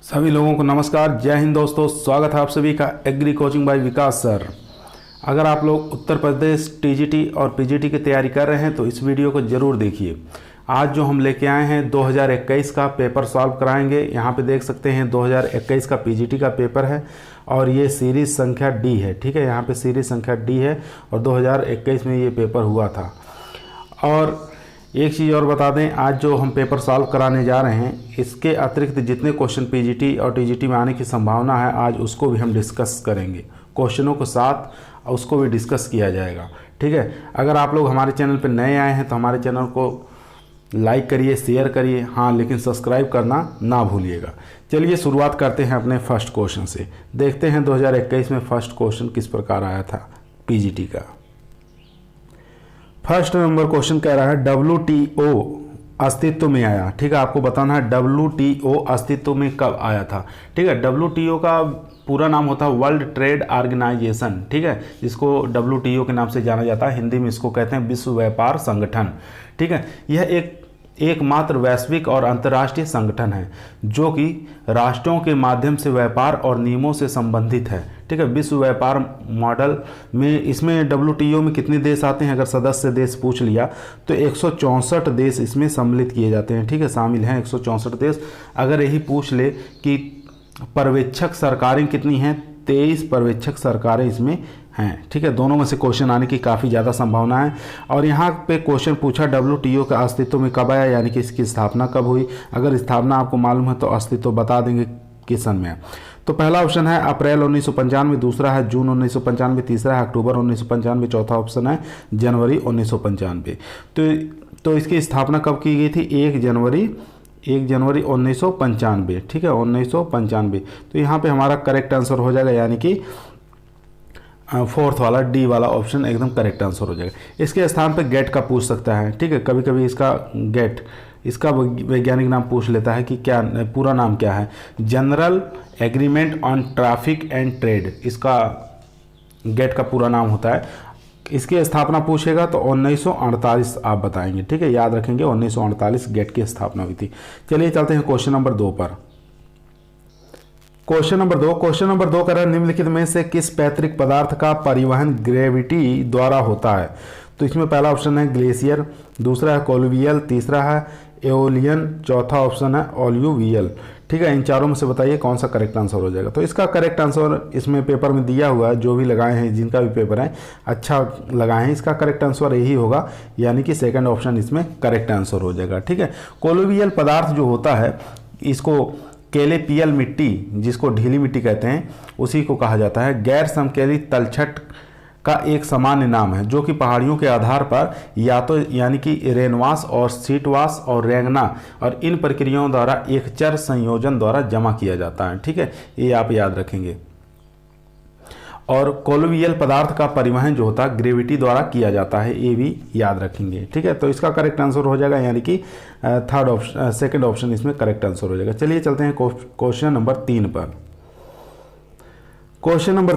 सभी लोगों को नमस्कार, जय हिंद दोस्तों। स्वागत है आप सभी का एग्री कोचिंग बाय विकास सर। अगर आप लोग उत्तर प्रदेश टीजीटी और पीजीटी की तैयारी कर रहे हैं तो इस वीडियो को ज़रूर देखिए। आज जो हम लेके आए हैं 2021 का पेपर सॉल्व कराएंगे। यहाँ पे देख सकते हैं 2021 का पीजीटी का पेपर है और ये सीरीज़ संख्या डी है। ठीक है, यहाँ पे सीरीज़ संख्या डी है और 2021 में ये पेपर हुआ था। और एक चीज़ और बता दें, आज जो हम पेपर सॉल्व कराने जा रहे हैं इसके अतिरिक्त जितने क्वेश्चन पीजीटी और टीजीटी में आने की संभावना है आज उसको भी हम डिस्कस करेंगे। क्वेश्चनों के साथ उसको भी डिस्कस किया जाएगा। ठीक है, अगर आप लोग हमारे चैनल पर नए आए हैं तो हमारे चैनल को लाइक करिए, शेयर करिए, हाँ लेकिन सब्सक्राइब करना ना भूलिएगा। चलिए शुरुआत करते हैं अपने फर्स्ट क्वेश्चन से। देखते हैं 2021 में फर्स्ट क्वेश्चन किस प्रकार आया था पीजीटी का। फर्स्ट नंबर क्वेश्चन कह रहा है WTO अस्तित्व में आया। ठीक है, आपको बताना है WTO अस्तित्व में कब आया था। ठीक है, WTO का पूरा नाम होता है वर्ल्ड ट्रेड ऑर्गेनाइजेशन। ठीक है, इसको WTO के नाम से जाना जाता है। हिंदी में इसको कहते हैं विश्व व्यापार संगठन। ठीक है, यह एकमात्र वैश्विक और अंतर्राष्ट्रीय संगठन है जो कि राष्ट्रों के माध्यम से व्यापार और नियमों से संबंधित है। ठीक है, विश्व व्यापार मॉडल में इसमें WTO में कितने देश आते हैं, अगर सदस्य देश पूछ लिया तो 164 देश इसमें सम्मिलित किए जाते हैं। ठीक है, शामिल हैं 164 देश। अगर यही पूछ ले कि पर्यवेक्षक सरकारें कितनी हैं, 23 पर्यवेक्षक सरकारें इसमें हैं। ठीक है, दोनों में से क्वेश्चन आने की काफ़ी ज़्यादा संभावना है। और यहाँ पे क्वेश्चन पूछा WTO का अस्तित्व में कब आया, यानी कि इसकी स्थापना कब हुई। अगर स्थापना आपको मालूम है तो अस्तित्व बता देंगे किस सन में। तो पहला ऑप्शन है अप्रैल 1995, दूसरा है जून 1995, तीसरा है अक्टूबर 1995, चौथा ऑप्शन है जनवरी 1995। तो इसकी स्थापना कब की गई थी? 1 जनवरी 1995। ठीक है, 1995। तो यहाँ पे हमारा करेक्ट आंसर हो जाएगा, यानी कि फोर्थ वाला डी वाला ऑप्शन एकदम करेक्ट आंसर हो जाएगा। इसके स्थान पे गेट का पूछ सकता है। ठीक है, कभी कभी इसका वैज्ञानिक नाम पूछ लेता है कि क्या पूरा नाम क्या है। General agreement on traffic and trade इसका गेट का पूरा नाम होता है। इसकी स्थापना पूछेगा तो 1948 आप बताएंगे। ठीक है, याद रखेंगे 1948 गेट की स्थापना हुई थी। चलिए चलते हैं क्वेश्चन नंबर 2 पर। क्वेश्चन नंबर दो कर रहा है निम्नलिखित में से किस पैतृक पदार्थ का परिवहन ग्रेविटी द्वारा होता है। तो इसमें पहला ऑप्शन है ग्लेशियर, दूसरा है कोलुवियल, तीसरा है एओलियन, चौथा ऑप्शन है ओल्यूवियल। ठीक है, इन चारों में से बताइए कौन सा करेक्ट आंसर हो जाएगा। तो इसका करेक्ट आंसर इसमें पेपर में दिया हुआ है, जो भी लगाए हैं जिनका भी पेपर है अच्छा लगाए हैं, इसका करेक्ट आंसर यही होगा, यानी कि सेकंड ऑप्शन इसमें करेक्ट आंसर हो जाएगा। ठीक है, कोलुवियल पदार्थ जो होता है इसको केलेपियल मिट्टी, जिसको ढीली मिट्टी कहते हैं, उसी को कहा जाता है। गैर समकेली तलछट का एक सामान्य नाम है जो कि पहाड़ियों के आधार पर या तो यानी कि रेनवास और सीटवास और रेंगना और इन प्रक्रियाओं द्वारा एक चर संयोजन द्वारा जमा किया जाता है। ठीक है, ये आप याद रखेंगे। और कोलुवियल पदार्थ का परिवहन जो होता है ग्रेविटी द्वारा किया जाता है, ये भी याद रखेंगे। ठीक है, तो इसका करेक्ट आंसर हो जाएगा, यानी कि सेकंड ऑप्शन इसमें करेक्ट आंसर हो जाएगा। चलिए चलते हैं क्वेश्चन नंबर 3 पर। क्वेश्चन नंबर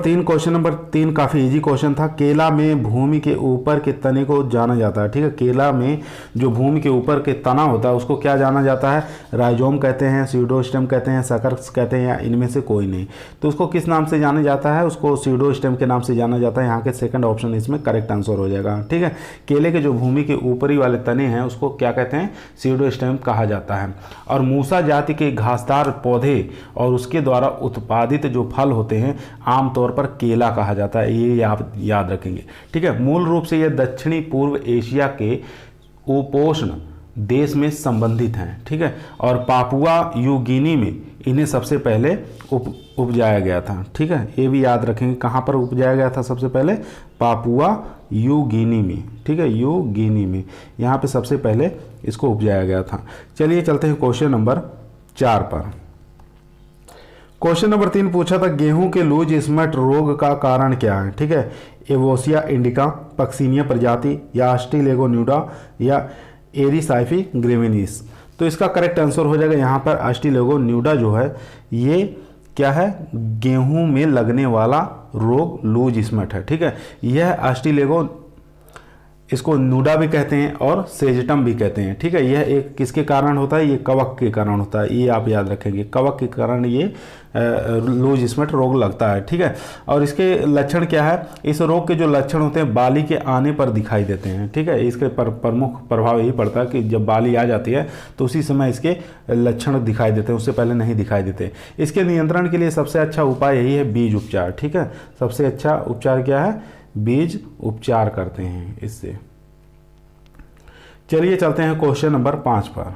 3 काफ़ी इजी क्वेश्चन था। केला में भूमि के ऊपर के तने को जाना जाता है। ठीक है, केला में जो भूमि के ऊपर के तना होता है उसको क्या जाना जाता है? राइजोम कहते हैं, स्यूडोस्टेम कहते हैं, सकर्स कहते हैं, या इनमें से कोई नहीं। तो उसको किस नाम से जाना जाता है? उसको स्यूडोस्टेम के नाम से जाना जाता है। यहाँ के सेकंड ऑप्शन इसमें करेक्ट आंसर हो जाएगा। ठीक है, केले के जो भूमि के ऊपरी वाले तने हैं उसको क्या कहते हैं? स्यूडोस्टेम कहा जाता है। और मूसा जाति के घासदार पौधे और उसके द्वारा उत्पादित जो फल होते हैं आमतौर पर केला कहा जाता है, ये आप याद रखेंगे। ठीक है, मूल रूप से ये दक्षिणी पूर्व एशिया के उपोष्ण देश में संबंधित हैं। ठीक है, और पापुआ न्यू गिनी में इन्हें सबसे पहले उपजाया गया था। ठीक है, ये भी याद रखेंगे कहाँ पर उपजाया गया था सबसे पहले? पापुआ न्यू गिनी में। ठीक है, न्यू गिनी में यहाँ पे सबसे पहले इसको उपजाया गया था। चलिए चलते हैं क्वेश्चन नंबर 4 पर। क्वेश्चन नंबर 3 पूछा था गेहूं के लूज स्मट रोग का कारण क्या है। ठीक है, एवोसिया इंडिका, पक्सिनिया प्रजाति, या अस्टिलेगोन्यूडा, या एरिसाइफी ग्रेविनिस। तो इसका करेक्ट आंसर हो जाएगा यहाँ पर अस्टिलेगोन्यूडा जो है ये क्या है? गेहूं में लगने वाला रोग लूज स्मट है। ठीक है, यह अस्टिलेगो इसको नूडा भी कहते हैं और सेजटम भी कहते हैं। ठीक है, यह एक किसके कारण होता है? ये कवक के कारण होता है, ये आप याद रखेंगे। कवक के कारण ये लूज स्मेट रोग लगता है। ठीक है, और इसके लक्षण क्या है? इस रोग के जो लक्षण होते हैं बाली के आने पर दिखाई देते हैं। ठीक है, इसके प्रमुख प्रभाव यही पड़ता है कि जब बाली आ जाती है तो उसी समय इसके लक्षण दिखाई देते हैं, उससे पहले नहीं दिखाई देते। इसके नियंत्रण के लिए सबसे अच्छा उपाय यही है, बीज उपचार। ठीक है, सबसे अच्छा उपचार क्या है? बीज उपचार करते हैं इससे। चलिए चलते हैं क्वेश्चन नंबर 5 पर।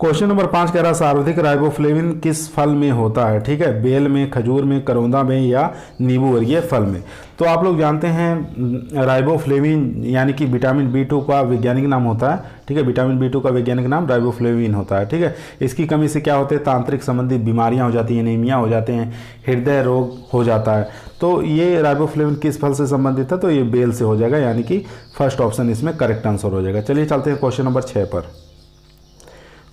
क्वेश्चन नंबर 5 कह रहा है सर्वाधिक राइबोफ्लेविन किस फल में होता है? ठीक है, बेल में, खजूर में, करौंदा में या नींबू वर्गीय फल में। तो आप लोग जानते हैं राइबोफ्लेविन यानी कि विटामिन B2 का वैज्ञानिक नाम होता है। ठीक है, विटामिन B2 का वैज्ञानिक नाम राइबोफ्लेविन होता है। ठीक है, इसकी कमी से क्या होते हैं? तांत्रिक संबंधी बीमारियां हो जाती हैं, एनीमिया हो जाते हैं, हृदय रोग हो जाता है। तो ये राइबोफ्लेविन किस फल से संबंधित है? तो ये बेल से हो जाएगा, यानी कि फर्स्ट ऑप्शन इसमें करेक्ट आंसर हो जाएगा। चलिए चलते हैं क्वेश्चन नंबर 6 पर।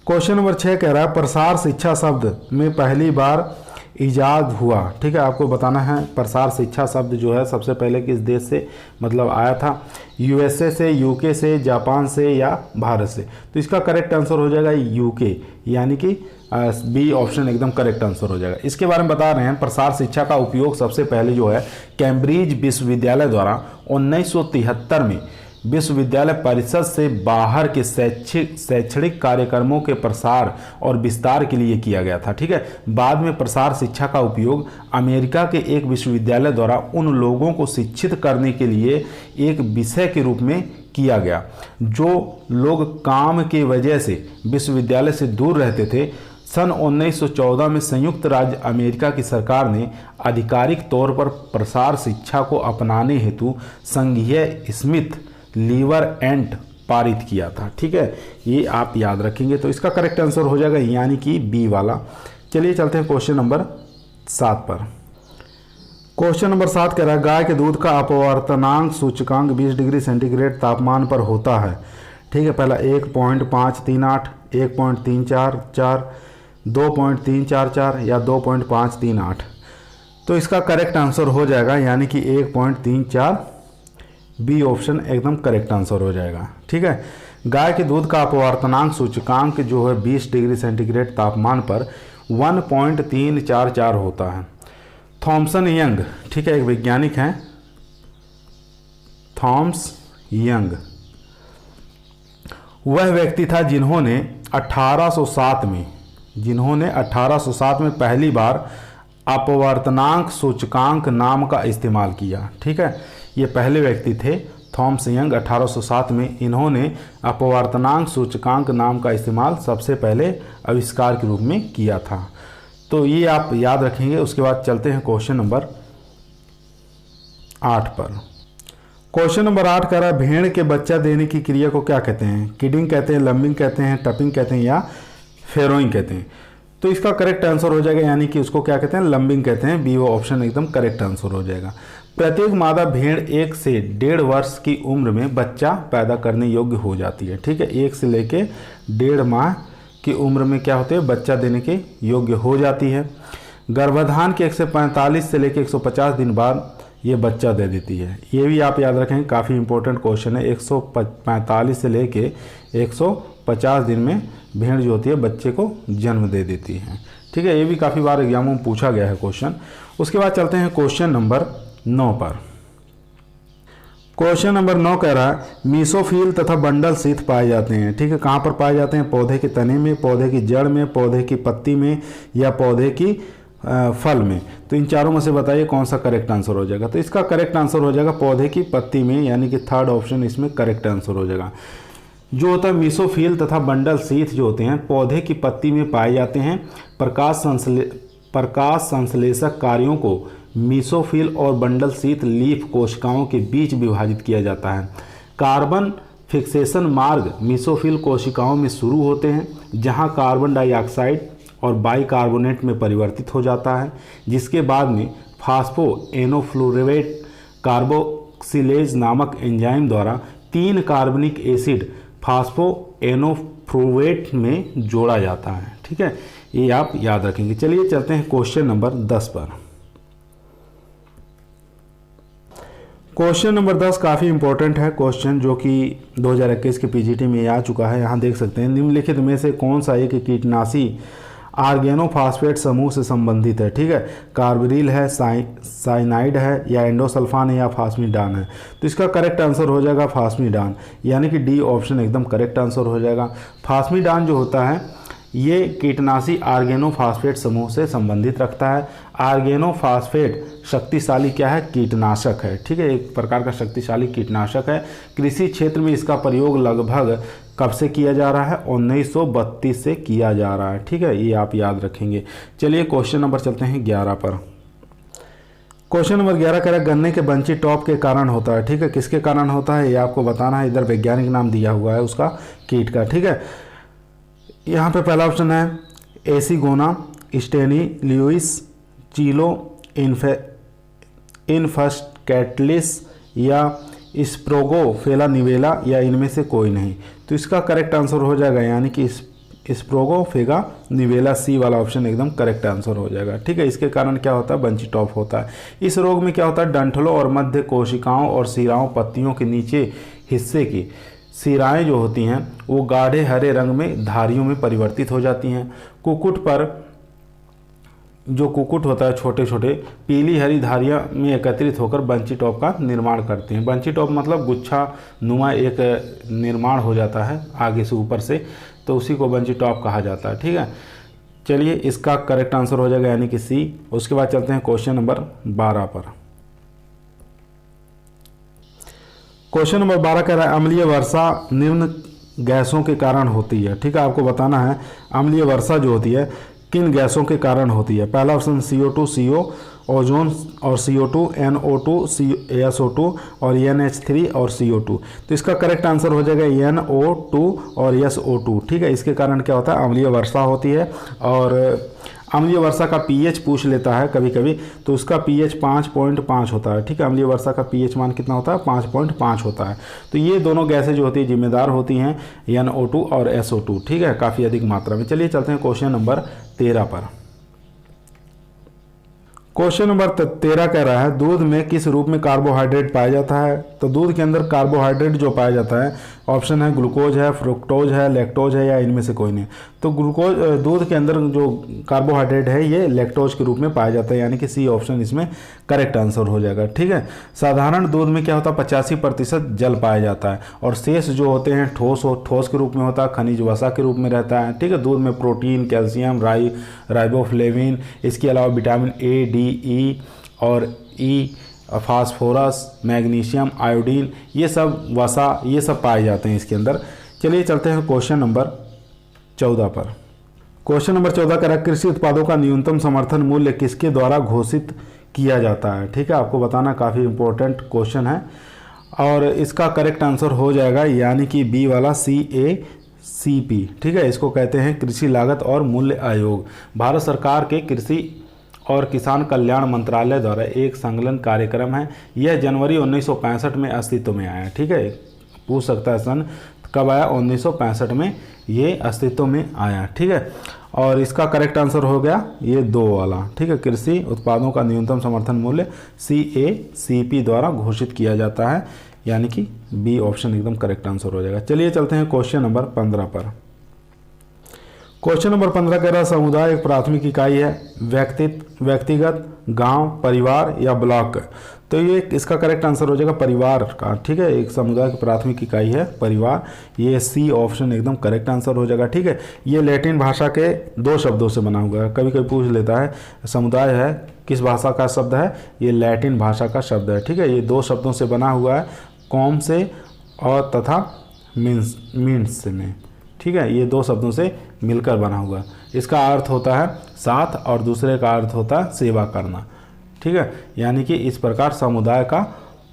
क्वेश्चन नंबर 6 कह रहा है प्रसार शिक्षा शब्द में पहली बार इजाद हुआ। ठीक है, आपको बताना है प्रसार शिक्षा शब्द जो है सबसे पहले किस देश से मतलब आया था? USA से, UK से, जापान से या भारत से? तो इसका करेक्ट आंसर हो जाएगा UK, यानी कि B ऑप्शन एकदम करेक्ट आंसर हो जाएगा। इसके बारे में बता रहे हैं प्रसार शिक्षा का उपयोग सबसे पहले जो है कैम्ब्रिज विश्वविद्यालय द्वारा 1973 में विश्वविद्यालय परिषद से बाहर के शैक्षणिक कार्यक्रमों के प्रसार और विस्तार के लिए किया गया था। ठीक है, बाद में प्रसार शिक्षा का उपयोग अमेरिका के एक विश्वविद्यालय द्वारा उन लोगों को शिक्षित करने के लिए एक विषय के रूप में किया गया जो लोग काम के वजह से विश्वविद्यालय से दूर रहते थे। सन 1914 में संयुक्त राज्य अमेरिका की सरकार ने आधिकारिक तौर पर प्रसार शिक्षा को अपनाने हेतु संघीय स्मिथ लीवर एंट पारित किया था। ठीक है, ये आप याद रखेंगे। तो इसका करेक्ट आंसर हो जाएगा यानी कि बी वाला। चलिए चलते हैं क्वेश्चन नंबर 7 पर। क्वेश्चन नंबर 7 कह रहा है गाय के दूध का अपवर्तनांक सूचकांक 20 डिग्री सेंटीग्रेड तापमान पर होता है। ठीक है, पहला 1.538, 1.344, 2.344 या 2.538। तो इसका करेक्ट आंसर हो जाएगा यानी कि 1.34, बी ऑप्शन एकदम करेक्ट आंसर हो जाएगा। ठीक है, गाय के दूध का अपवर्तनांक सूचकांक जो है 20 डिग्री सेंटीग्रेड तापमान पर 1.344 होता है। थॉमसन यंग, ठीक है, एक वैज्ञानिक हैं थॉमस यंग, वह व्यक्ति था जिन्होंने 1807 में पहली बार अपवर्तनांक सूचकांक नाम का इस्तेमाल किया। ठीक है, ये पहले व्यक्ति थे थॉमस यंग 1807 में। इन्होंने अपवर्तनांक सूचकांक नाम का इस्तेमाल सबसे पहले आविष्कार के रूप में किया था। तो ये आप याद रखेंगे। उसके बाद चलते हैं क्वेश्चन नंबर 8 पर। क्वेश्चन नंबर 8 कह रहा है भेड़ के बच्चा देने की क्रिया को क्या कहते हैं? किडिंग कहते हैं, लंबिंग कहते हैं, टपिंग कहते हैं या फेरोइंग कहते हैं? तो इसका करेक्ट आंसर हो जाएगा यानी कि उसको क्या कहते हैं? लंबिंग कहते हैं। बी वो ऑप्शन एकदम करेक्ट आंसर हो जाएगा। प्रत्येक मादा भेड़ 1 से 1.5 वर्ष की उम्र में बच्चा पैदा करने योग्य हो जाती है। ठीक है, 1 से लेके 1.5 माह की उम्र में क्या होते हैं? बच्चा देने के योग्य हो जाती है। गर्भाधान के 145 से लेके 150 दिन बाद ये बच्चा दे देती है। ये भी आप याद रखें, काफ़ी इंपॉर्टेंट क्वेश्चन है। 145 से लेके 150 दिन में भेड़ जो होती है बच्चे को जन्म दे देती है। ठीक है, ये भी काफ़ी बार एग्जामों में पूछा गया है क्वेश्चन। उसके बाद चलते हैं क्वेश्चन नंबर 9 पर। क्वेश्चन नंबर 9 कह रहा है मीसोफिल तथा बंडल शीथ पाए जाते हैं। ठीक है, कहाँ पर पाए जाते हैं? पौधे के तने में, पौधे की जड़ में, पौधे की पत्ती में या पौधे की फल में। तो इन चारों में से बताइए कौन सा करेक्ट आंसर हो जाएगा? तो इसका करेक्ट आंसर हो जाएगा पौधे की पत्ती में, यानी कि थर्ड ऑप्शन इसमें करेक्ट आंसर हो जाएगा। जो होता है मीसोफिल तथा बंडल शीथ जो होते हैं पौधे की पत्ती में पाए जाते हैं। प्रकाश संश्लेषक कार्यों को मीसोफिल और बंडल शीथ लीफ कोशिकाओं के बीच विभाजित किया जाता है। कार्बन फिक्सेशन मार्ग मीसोफिल कोशिकाओं में शुरू होते हैं जहां कार्बन डाइऑक्साइड और बाइकार्बोनेट में परिवर्तित हो जाता है, जिसके बाद में फास्फोएनोफ्लोरेट कार्बोक्सिलेज नामक एंजाइम द्वारा 3 कार्बनिक एसिड फास्फोएनोफ्लोरेट में जोड़ा जाता है। ठीक है, ये आप याद रखेंगे। चलिए चलते हैं क्वेश्चन नंबर 10 पर। क्वेश्चन नंबर 10 काफ़ी इंपॉर्टेंट है क्वेश्चन, जो कि 2021 के पीजीटी में आ चुका है। यहाँ देख सकते हैं, निम्नलिखित में से कौन सा एक कीटनाशी आर्गेनोफॉस्फेट समूह से संबंधित है। ठीक है, कार्बरिल है, साइनाइड है, या एंडोसल्फान है, या फास्मिडान है। तो इसका करेक्ट आंसर हो जाएगा फास्मिडान, यानी कि डी ऑप्शन एकदम करेक्ट आंसर हो जाएगा। फास्मिडान जो होता है ये कीटनाशी आर्गेनोफॉस्फेट समूह से संबंधित रखता है। आर्गेनोफॉस्फेट शक्तिशाली क्या है, कीटनाशक है। ठीक है, एक प्रकार का शक्तिशाली कीटनाशक है। कृषि क्षेत्र में इसका प्रयोग लगभग कब से किया जा रहा है, 1932 से किया जा रहा है। ठीक है, ये आप याद रखेंगे। चलिए क्वेश्चन नंबर चलते हैं 11 पर। क्वेश्चन नंबर 11 कह रहा है गन्ने के बंची टॉप के कारण होता है। ठीक है, किसके कारण होता है ये आपको बताना है। इधर वैज्ञानिक नाम दिया हुआ है उसका कीट का। ठीक है, यहाँ पे पहला ऑप्शन है एसीगोना, स्टेनी ल्यूइस, चीलो इनफस्टैटिस, या स्प्रोगोफेला निवेला, या इनमें से कोई नहीं। तो इसका करेक्ट आंसर हो जाएगा, यानी कि स्प्रोगोफेगा निवेला, सी वाला ऑप्शन एकदम करेक्ट आंसर हो जाएगा। ठीक है, इसके कारण क्या होता है, बंची टॉप होता है। इस रोग में क्या होता है, डंठलों और मध्य कोशिकाओं और सिराओं पत्तियों के नीचे हिस्से की सिराएं जो होती हैं वो गाढ़े हरे रंग में धारियों में परिवर्तित हो जाती हैं। कुकुट पर जो कुकुट होता है छोटे छोटे पीली हरी धारियां में एकत्रित होकर बंची टॉप का निर्माण करते हैं। बंची टॉप मतलब गुच्छा नुमा एक निर्माण हो जाता है आगे से ऊपर से, तो उसी को बंची टॉप कहा जाता है। ठीक है, चलिए इसका करेक्ट आंसर हो जाएगा, यानी कि सी। उसके बाद चलते हैं क्वेश्चन नंबर 12 पर। क्वेश्चन नंबर 12 कह रहा है अम्लीय वर्षा निम्न गैसों के कारण होती है। ठीक है, आपको बताना है अम्लीय वर्षा जो होती है किन गैसों के कारण होती है। पहला ऑप्शन CO2 CO, ओजोन और CO2, NO2 SO2 और NH3 और CO2। तो इसका करेक्ट आंसर हो जाएगा NO2 और SO2। ठीक है, इसके कारण क्या होता है, अम्लीय वर्षा होती है। और अम्लीय वर्षा का pH पूछ लेता है कभी कभी, तो उसका pH 5.5 होता है। ठीक है, अम्लीय वर्षा का pH मान कितना होता है, 5.5 होता है। तो ये दोनों गैसें जो होती है जिम्मेदार होती हैं NO2 और SO2। ठीक है, काफ़ी अधिक मात्रा में। चलिए चलते हैं क्वेश्चन नंबर 13 पर। क्वेश्चन नंबर 13 कह रहा है दूध में किस रूप में कार्बोहाइड्रेट पाया जाता है। तो दूध के अंदर कार्बोहाइड्रेट जो पाया जाता है, ऑप्शन है ग्लूकोज है, फ्रुक्टोज है, लैक्टोज है, या इनमें से कोई नहीं। तो ग्लूकोज दूध के अंदर जो कार्बोहाइड्रेट है ये लैक्टोज के रूप में पाया जाता है, यानी कि सी ऑप्शन इसमें करेक्ट आंसर हो जाएगा। ठीक है, साधारण दूध में क्या होता है 85% जल पाया जाता है, और शेष जो होते हैं ठोस के रूप में होता है, खनिज वसा के रूप में रहता है। ठीक है, दूध में प्रोटीन, कैल्शियम, राइबोफ्लेविन, इसके अलावा विटामिन ए, डी, ई और ई, फास्फोरस, मैग्नीशियम, आयोडीन, ये सब वसा, ये सब पाए जाते हैं इसके अंदर। चलिए चलते हैं क्वेश्चन नंबर 14 पर। क्वेश्चन नंबर 14 कह रहा है कृषि उत्पादों का न्यूनतम समर्थन मूल्य किसके द्वारा घोषित किया जाता है। ठीक है, आपको बताना, काफ़ी इंपॉर्टेंट क्वेश्चन है और इसका करेक्ट आंसर हो जाएगा, यानी कि बी वाला CACP। ठीक है, इसको कहते हैं कृषि लागत और मूल्य आयोग। भारत सरकार के कृषि और किसान कल्याण मंत्रालय द्वारा एक संकलन कार्यक्रम है। यह जनवरी 1965 में अस्तित्व में आया। ठीक है, पूछ सकता है सन कब आया, 1965 में ये अस्तित्व में आया। ठीक है, और इसका करेक्ट आंसर हो गया ये 2 वाला। ठीक है, कृषि उत्पादों का न्यूनतम समर्थन मूल्य CACP द्वारा घोषित किया जाता है, यानी कि बी ऑप्शन एकदम करेक्ट आंसर हो जाएगा। चलिए चलते हैं क्वेश्चन नंबर 15 पर। क्वेश्चन नंबर 15 कह रहा है समुदाय एक प्राथमिक इकाई है, व्यक्तिगत, गांव, परिवार या ब्लॉक। तो ये इसका करेक्ट आंसर हो जाएगा परिवार का। ठीक है, एक समुदाय की प्राथमिक इकाई है परिवार, ये सी ऑप्शन एकदम करेक्ट आंसर हो जाएगा। ठीक है, ये लैटिन भाषा के 2 शब्दों से बना हुआ है। कभी कभी पूछ लेता है समुदाय है किस भाषा का शब्द है, ये लैटिन भाषा का शब्द है। ठीक है, ये 2 शब्दों से बना हुआ है, कॉम से और तथा मीन्स में। ठीक है, ये 2 शब्दों से मिलकर बना हुआ। इसका अर्थ होता है साथ और दूसरे का अर्थ होता है सेवा करना। ठीक है, यानी कि इस प्रकार समुदाय का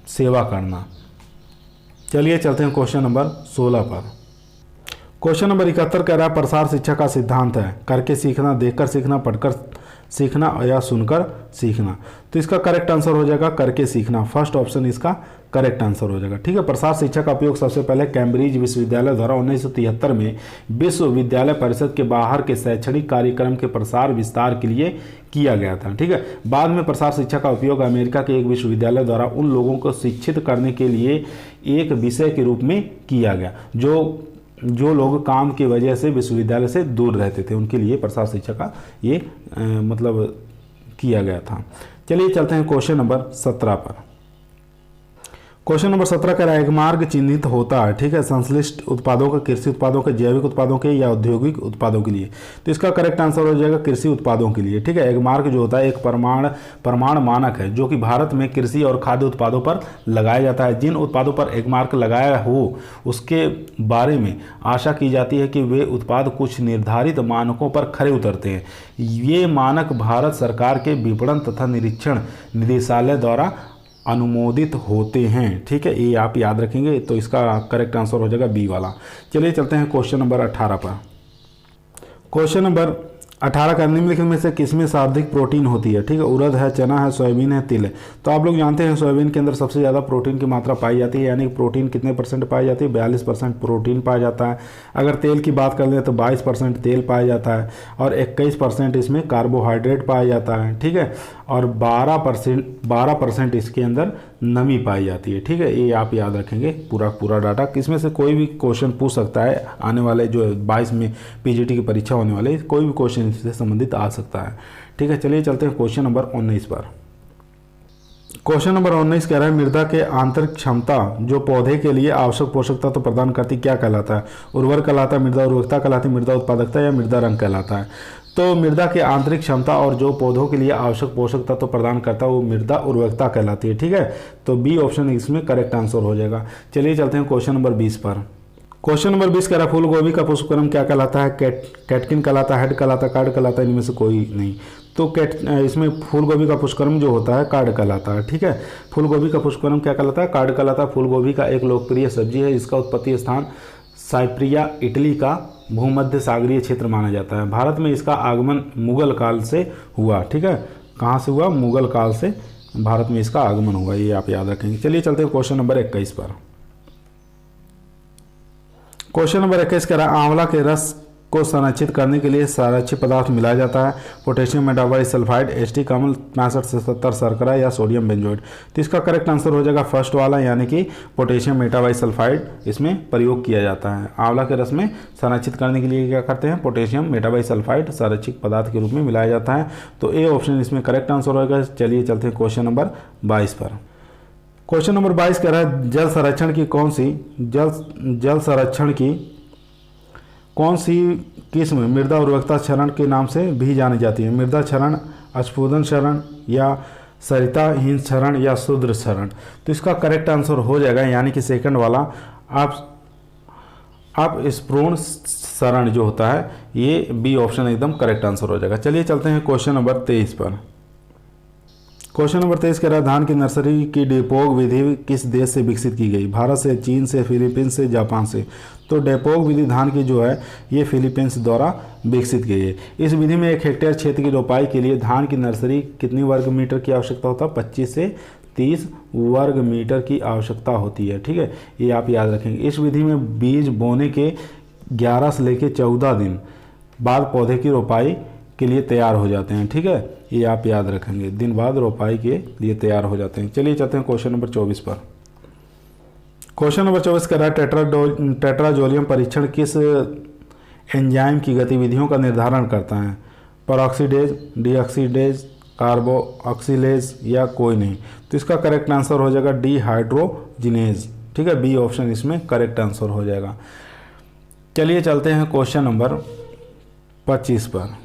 सेवा करना। चलिए चलते हैं क्वेश्चन नंबर 16 पर। क्वेश्चन नंबर 71 कह रहा है प्रसार शिक्षा का सिद्धांत है करके सीखना, देखकर सीखना, पढ़कर सीखना या सुनकर सीखना। तो इसका करेक्ट आंसर हो जाएगा करके सीखना। फर्स्ट ऑप्शन इसका करेक्ट आंसर हो जाएगा। ठीक है, प्रसार शिक्षा का उपयोग सबसे पहले कैम्ब्रिज विश्वविद्यालय द्वारा 1973 में विश्वविद्यालय परिषद के बाहर के शैक्षणिक कार्यक्रम के प्रसार विस्तार के लिए किया गया था। ठीक है, बाद में प्रसार शिक्षा का उपयोग अमेरिका के एक विश्वविद्यालय द्वारा उन लोगों को शिक्षित करने के लिए एक विषय के रूप में किया गया जो लोग काम की वजह से विश्वविद्यालय से दूर रहते थे, उनके लिए प्रसार शिक्षा का ये मतलब किया गया था। चलिए चलते हैं क्वेश्चन नंबर 17 पर। क्वेश्चन नंबर 17 कह रहा है, एक मार्ग चिन्हित होता है, ठीक है, संश्लिष्ट उत्पादों के, कृषि उत्पादों के, जैविक उत्पादों के या औद्योगिक उत्पादों के लिए। तो इसका करेक्ट आंसर हो जाएगा कृषि उत्पादों के लिए। ठीक है, एक मार्ग जो होता है एक प्रमाण मानक है जो कि भारत में कृषि और खाद्य उत्पादों पर लगाया जाता है। जिन उत्पादों पर एक मार्क लगाया हो उसके बारे में आशा की जाती है कि वे उत्पाद कुछ निर्धारित मानकों पर खरे उतरते हैं। ये मानक भारत सरकार के विपणन तथा निरीक्षण निदेशालय द्वारा अनुमोदित होते हैं। ठीक है, ये आप याद रखेंगे। तो इसका करेक्ट आंसर हो जाएगा बी वाला। चलिए चलते हैं क्वेश्चन नंबर 18 पर। क्वेश्चन नंबर 18 का निम्नलिखित में से किसमें सर्वाधिक प्रोटीन होती है। ठीक है, उड़द है, चना है, सोयाबीन है, तिल है। तो आप लोग जानते हैं सोयाबीन के अंदर सबसे ज़्यादा प्रोटीन की मात्रा पाई जाती है, यानी प्रोटीन कितने परसेंट पाई जाती है, 42% प्रोटीन पाया जाता है। अगर तेल की बात कर लें तो 22% तेल पाया जाता है और 21% इसमें कार्बोहाइड्रेट पाया जाता है। ठीक है, और 12% इसके अंदर नमी पाई जाती है। ठीक है, ये आप याद रखेंगे पूरा डाटा। इसमें से कोई भी क्वेश्चन पूछ सकता है, आने वाले जो 22 में पीजीटी की परीक्षा होने वाले कोई भी क्वेश्चन इससे संबंधित आ सकता है। ठीक है, चलिए चलते हैं क्वेश्चन नंबर 19 पर। क्वेश्चन नंबर 19 कह रहा है, मृदा के आंतरिक क्षमता जो पौधे के लिए आवश्यक पोषक तत्व प्रदान करती क्या कहलाता है। उर्वर कहलाता है, मृदा उर्वरकता कहलाती है, मृदा उत्पादकता या मृदा रंग कहलाता है। तो मृदा के आंतरिक क्षमता और जो पौधों के लिए आवश्यक पोषक तत्व प्रदान करता है वो मृदा उर्वरकता कहलाती है। ठीक है, तो बी ऑप्शन इसमें करेक्ट आंसर हो जाएगा। चलिए चलते हैं क्वेश्चन नंबर 20 पर। क्वेश्चन नंबर 20 कह रहा है, फूल गोभी का पुष्पक्रम क्या कहलाता है। कैटकिन कहलाता है, हेड कहलाता है, कार्ड कहलाता है, इनमें से कोई नहीं। तो इसमें फूल गोभी का पुष्पक्रम जो होता है कार्ड कहलाता है। ठीक है, फूल गोभी का पुष्पक्रम क्या कहलाता है, कार्ड कहलाता है। फूल गोभी का एक लोकप्रिय सब्जी है, इसका उत्पत्ति स्थान साइप्रिया इटली का भूमध्य सागरीय क्षेत्र माना जाता है। भारत में इसका आगमन मुगल काल से हुआ। ठीक है, कहाँ से हुआ, मुगल काल से भारत में इसका आगमन हुआ, ये आप याद रखेंगे। चलिए चलते हैं क्वेश्चन नंबर 21 पर। क्वेश्चन नंबर 21 कह रहा है, आंवला के रस को संरक्षित करने के लिए संरक्षित पदार्थ मिलाया जाता है। पोटेशियम मेटाबाइसल्फाइड, एसिटिक अम्ल, 65 से 70 शर्करा या सोडियम बेंजोएट। तो इसका करेक्ट आंसर हो जाएगा फर्स्ट वाला, यानी कि पोटेशियम मेटाबाइसल्फाइड इसमें प्रयोग किया जाता है। आंवला के रस में संरक्षित करने के लिए क्या करते हैं, पोटेशियम मेटाबाइसल्फाइड संरक्षित पदार्थ के रूप में मिलाया जाता है। तो ए ऑप्शन इसमें करेक्ट आंसर होगा। चलिए चलते हैं क्वेश्चन नंबर 22 पर। क्वेश्चन नंबर 22 कह रहा है, जल संरक्षण की कौन सी किस्म मृदा उर्वरकता क्षरण के नाम से भी जानी जाती है। मृदा क्षरण, अस्फुदन क्षरण या सरिताहीन क्षरण या शुद्र क्षरण। तो इसका करेक्ट आंसर हो जाएगा, यानी कि सेकंड वाला आप स्प्रोण क्षरण जो होता है, ये बी ऑप्शन एकदम करेक्ट आंसर हो जाएगा। चलिए चलते हैं क्वेश्चन नंबर 23 पर। क्वेश्चन नंबर 23 कह रहा है, धान की नर्सरी की डेपोग विधि किस देश से विकसित की गई। भारत से, चीन से, फिलीपींस से, जापान से। तो डेपोग विधि धान की जो है ये फिलीपींस द्वारा विकसित की गई है। इस विधि में 1 हेक्टेयर क्षेत्र की रोपाई के लिए धान की नर्सरी कितनी वर्ग मीटर की आवश्यकता होता है, 25 से 30 वर्ग मीटर की आवश्यकता होती है। ठीक है, ये आप याद रखेंगे। इस विधि में बीज बोने के 11 से लेकर 14 दिन बाद पौधे की रोपाई के लिए तैयार हो जाते हैं। ठीक है, ये आप याद रखेंगे, दिन बाद रोपाई के लिए तैयार हो जाते हैं। चलिए चलते हैं क्वेश्चन नंबर 24 पर। क्वेश्चन नंबर 24 कह रहा है, टेट्राजोलियम परीक्षण किस एंजाइम की गतिविधियों का निर्धारण करता है। परऑक्सीडेज, डीऑक्सीडेज, कार्बोऑक्सीलेज या कोई नहीं। तो इसका करेक्ट आंसर हो जाएगा डी हाइड्रोजिनेज। ठीक है, बी ऑप्शन इसमें करेक्ट आंसर हो जाएगा। चलिए चलते हैं क्वेश्चन नंबर 25 पर।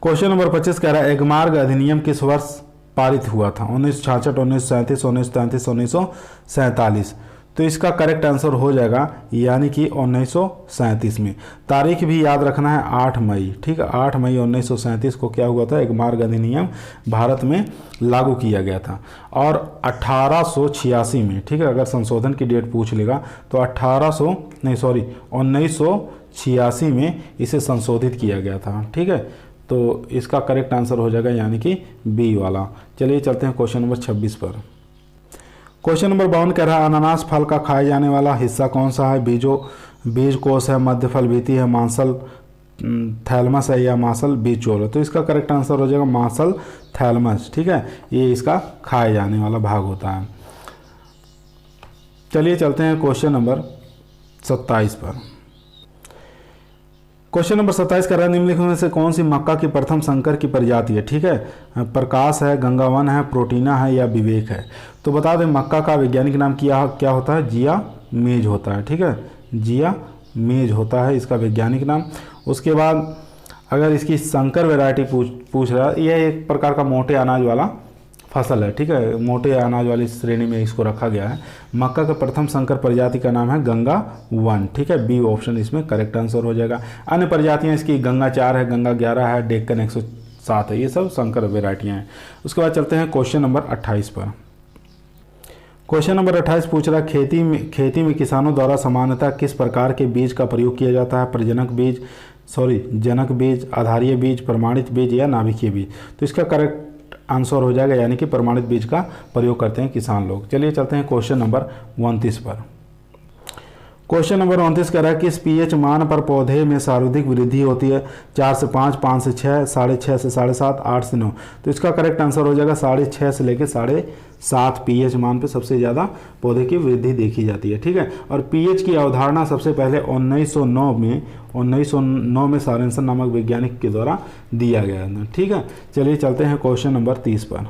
क्वेश्चन नंबर 25 कह रहा है, एगमार्ग अधिनियम किस वर्ष पारित हुआ था। 1966, 1937, 1933, 1947। तो इसका करेक्ट आंसर हो जाएगा, यानी कि 1937 में। तारीख भी याद रखना है, 8 मई। ठीक है, 8 मई 1937 को क्या हुआ था, एगमार्ग अधिनियम भारत में लागू किया गया था। और 1886 में, ठीक है, अगर संशोधन की डेट पूछ लेगा तो 1986 में इसे संशोधित किया गया था। ठीक है, तो इसका करेक्ट आंसर हो जाएगा, यानी कि बी वाला। चलिए चलते हैं क्वेश्चन नंबर 26 पर। क्वेश्चन नंबर 52 कह रहा है अनानास फल का खाए जाने वाला हिस्सा कौन सा है? बीज कोष है, मध्य फल भीति है, मांसल थैलमस है या मांसल बीजोल है? तो इसका करेक्ट आंसर हो जाएगा मांसल थैलमस। ठीक है, ये इसका खाए जाने वाला भाग होता है। चलिए चलते हैं क्वेश्चन नंबर 27 पर। क्वेश्चन नंबर 27 कर रहा है निम्नलिखित में से कौन सी मक्का की प्रथम संकर की प्रजाति है? ठीक है, प्रकाश है, गंगावन है, प्रोटीना है या विवेक है? तो बता दें मक्का का वैज्ञानिक नाम क्या होता है? जिया मेज होता है। ठीक है, जिया मेज होता है इसका वैज्ञानिक नाम। उसके बाद अगर इसकी संकर वैरायटी पूछ रहा है, यह एक प्रकार का मोटे अनाज वाला फसल है। ठीक है, मोटे अनाज वाली श्रेणी में इसको रखा गया है। मक्का का प्रथम संकर प्रजाति का नाम है गंगा 1। ठीक है, बी ऑप्शन इसमें करेक्ट आंसर हो जाएगा। अन्य प्रजातियां इसकी गंगा 4 है, गंगा 11 है, डेक्कन 107 है, ये सब संकर वेराइटियां हैं। उसके बाद चलते हैं क्वेश्चन नंबर 28 पर। क्वेश्चन नंबर 28 पूछ रहा है खेती में किसानों द्वारा सामान्यतः किस प्रकार के बीज का प्रयोग किया जाता है? जनक बीज, आधारीय बीज, प्रमाणित बीज या नाभिकीय बीज? तो इसका करेक्ट आंसर हो जाएगा यानी कि प्रमाणित बीज का प्रयोग करते हैं किसान लोग। चलिए चलते हैं क्वेश्चन नंबर 29 पर। क्वेश्चन नंबर 29 कह रहा है किस पीएच मान पर पौधे में सर्वाधिक वृद्धि होती है? 4 से 5, 5 से 6, 6.5 से 7.5, 8 से 9? तो इसका करेक्ट आंसर हो जाएगा 6.5 से लेकर 7.5 पीएच मान पे सबसे ज़्यादा पौधे की वृद्धि देखी जाती है। ठीक है, और पीएच की अवधारणा सबसे पहले 1909 में सॉरेनसन नामक वैज्ञानिक के द्वारा दिया गया था। ठीक है, चलिए चलते हैं क्वेश्चन नंबर 30 पर।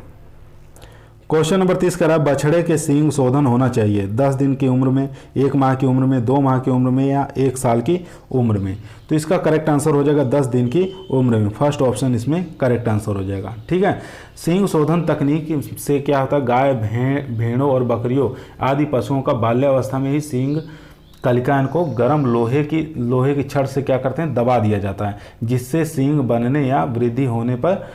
क्वेश्चन नंबर 30 कह रहा है बछड़े के सींग शोधन होना चाहिए 10 दिन की उम्र में, 1 माह की उम्र में, 2 माह की उम्र में या 1 साल की उम्र में? तो इसका करेक्ट आंसर हो जाएगा 10 दिन की उम्र में। फर्स्ट ऑप्शन इसमें करेक्ट आंसर हो जाएगा। ठीक है, सींग शोधन तकनीक से क्या होता है? गाय, भेड़ों और बकरियों आदि पशुओं का बाल्यावस्था में ही सींग कलिकाएं को गर्म लोहे की छड़ से क्या करते हैं? दबा दिया जाता है, जिससे सींग बनने या वृद्धि होने पर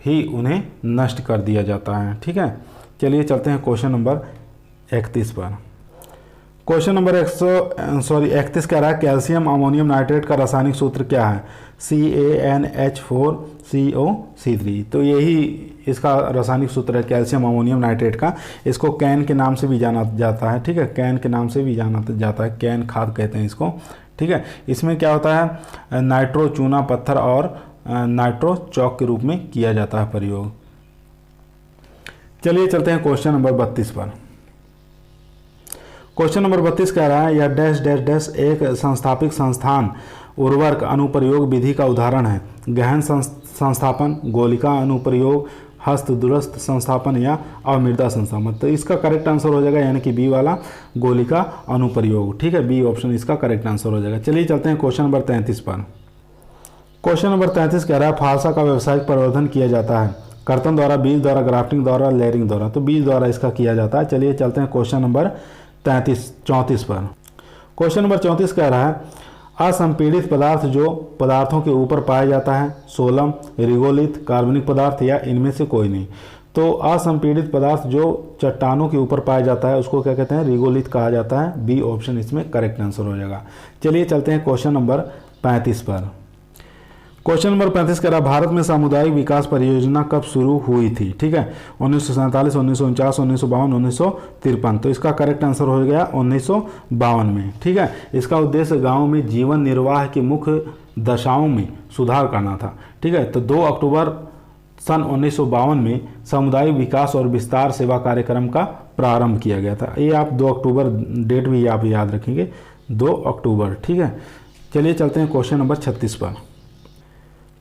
ही उन्हें नष्ट कर दिया जाता है। ठीक है, चलिए चलते हैं क्वेश्चन नंबर 31 पर। क्वेश्चन नंबर 31 कह रहा है कैल्शियम अमोनियम नाइट्रेट का रासायनिक सूत्र क्या है? CaNH4COC3। तो यही इसका रासायनिक सूत्र है कैल्शियम अमोनियम नाइट्रेट का। इसको कैन के नाम से भी जाना जाता है। ठीक है, कैन के नाम से भी जाना जाता है, कैन खाद कहते हैं इसको। ठीक है, इसमें क्या होता है? नाइट्रो चूना पत्थर और नाइट्रो चौक के रूप में किया जाता है प्रयोग। चलिए चलते हैं क्वेश्चन नंबर 32 पर। क्वेश्चन नंबर 32 कह रहा है या डैश डैश डैश एक संस्थापित संस्थान उर्वरक अनुप्रयोग विधि का उदाहरण है? गहन संस्थापन, गोलिका अनुप्रयोग, हस्त दूरस्थ संस्थापन या अमृदा संस्थापन? तो इसका करेक्ट आंसर हो जाएगा यानी कि बी वाला गोलिका अनुप्रयोग। ठीक है, बी ऑप्शन इसका करेक्ट आंसर हो जाएगा। चलिए चलते हैं क्वेश्चन नंबर 33 पर। क्वेश्चन नंबर 33 कह रहा है फालसा का व्यावसायिक प्रवर्धन किया जाता है कर्तन द्वारा, बीज द्वारा, ग्राफ्टिंग द्वारा, लेयरिंग द्वारा? तो बीज द्वारा इसका किया जाता है। चलिए चलते हैं क्वेश्चन नंबर 34 पर। क्वेश्चन नंबर 34 कह रहा है असंपीड़ित पदार्थ जो पदार्थों के ऊपर पाया जाता है? सोलम, रिगोलिथ, कार्बनिक पदार्थ या इनमें से कोई नहीं? तो असंपीड़ित पदार्थ जो चट्टानों के ऊपर पाया जाता है उसको क्या कहते हैं? रिगोलिथ कहा जाता है। बी ऑप्शन इसमें करेक्ट आंसर हो जाएगा। चलिए चलते हैं क्वेश्चन नंबर 35 पर। क्वेश्चन नंबर 35 कह रहा भारत में सामुदायिक विकास परियोजना कब शुरू हुई थी? ठीक है, 1947, 1949, 1952, 1953? तो इसका करेक्ट आंसर हो गया 1952 में। ठीक है, इसका उद्देश्य गांव में जीवन निर्वाह की मुख्य दशाओं में सुधार करना था। ठीक है, तो 2 अक्टूबर सन 1952 में सामुदायिक विकास और विस्तार सेवा कार्यक्रम का प्रारंभ किया गया था। ये आप 2 अक्टूबर डेट भी आप याद रखेंगे, 2 अक्टूबर। ठीक है, चलिए चलते हैं क्वेश्चन नंबर 36 पर।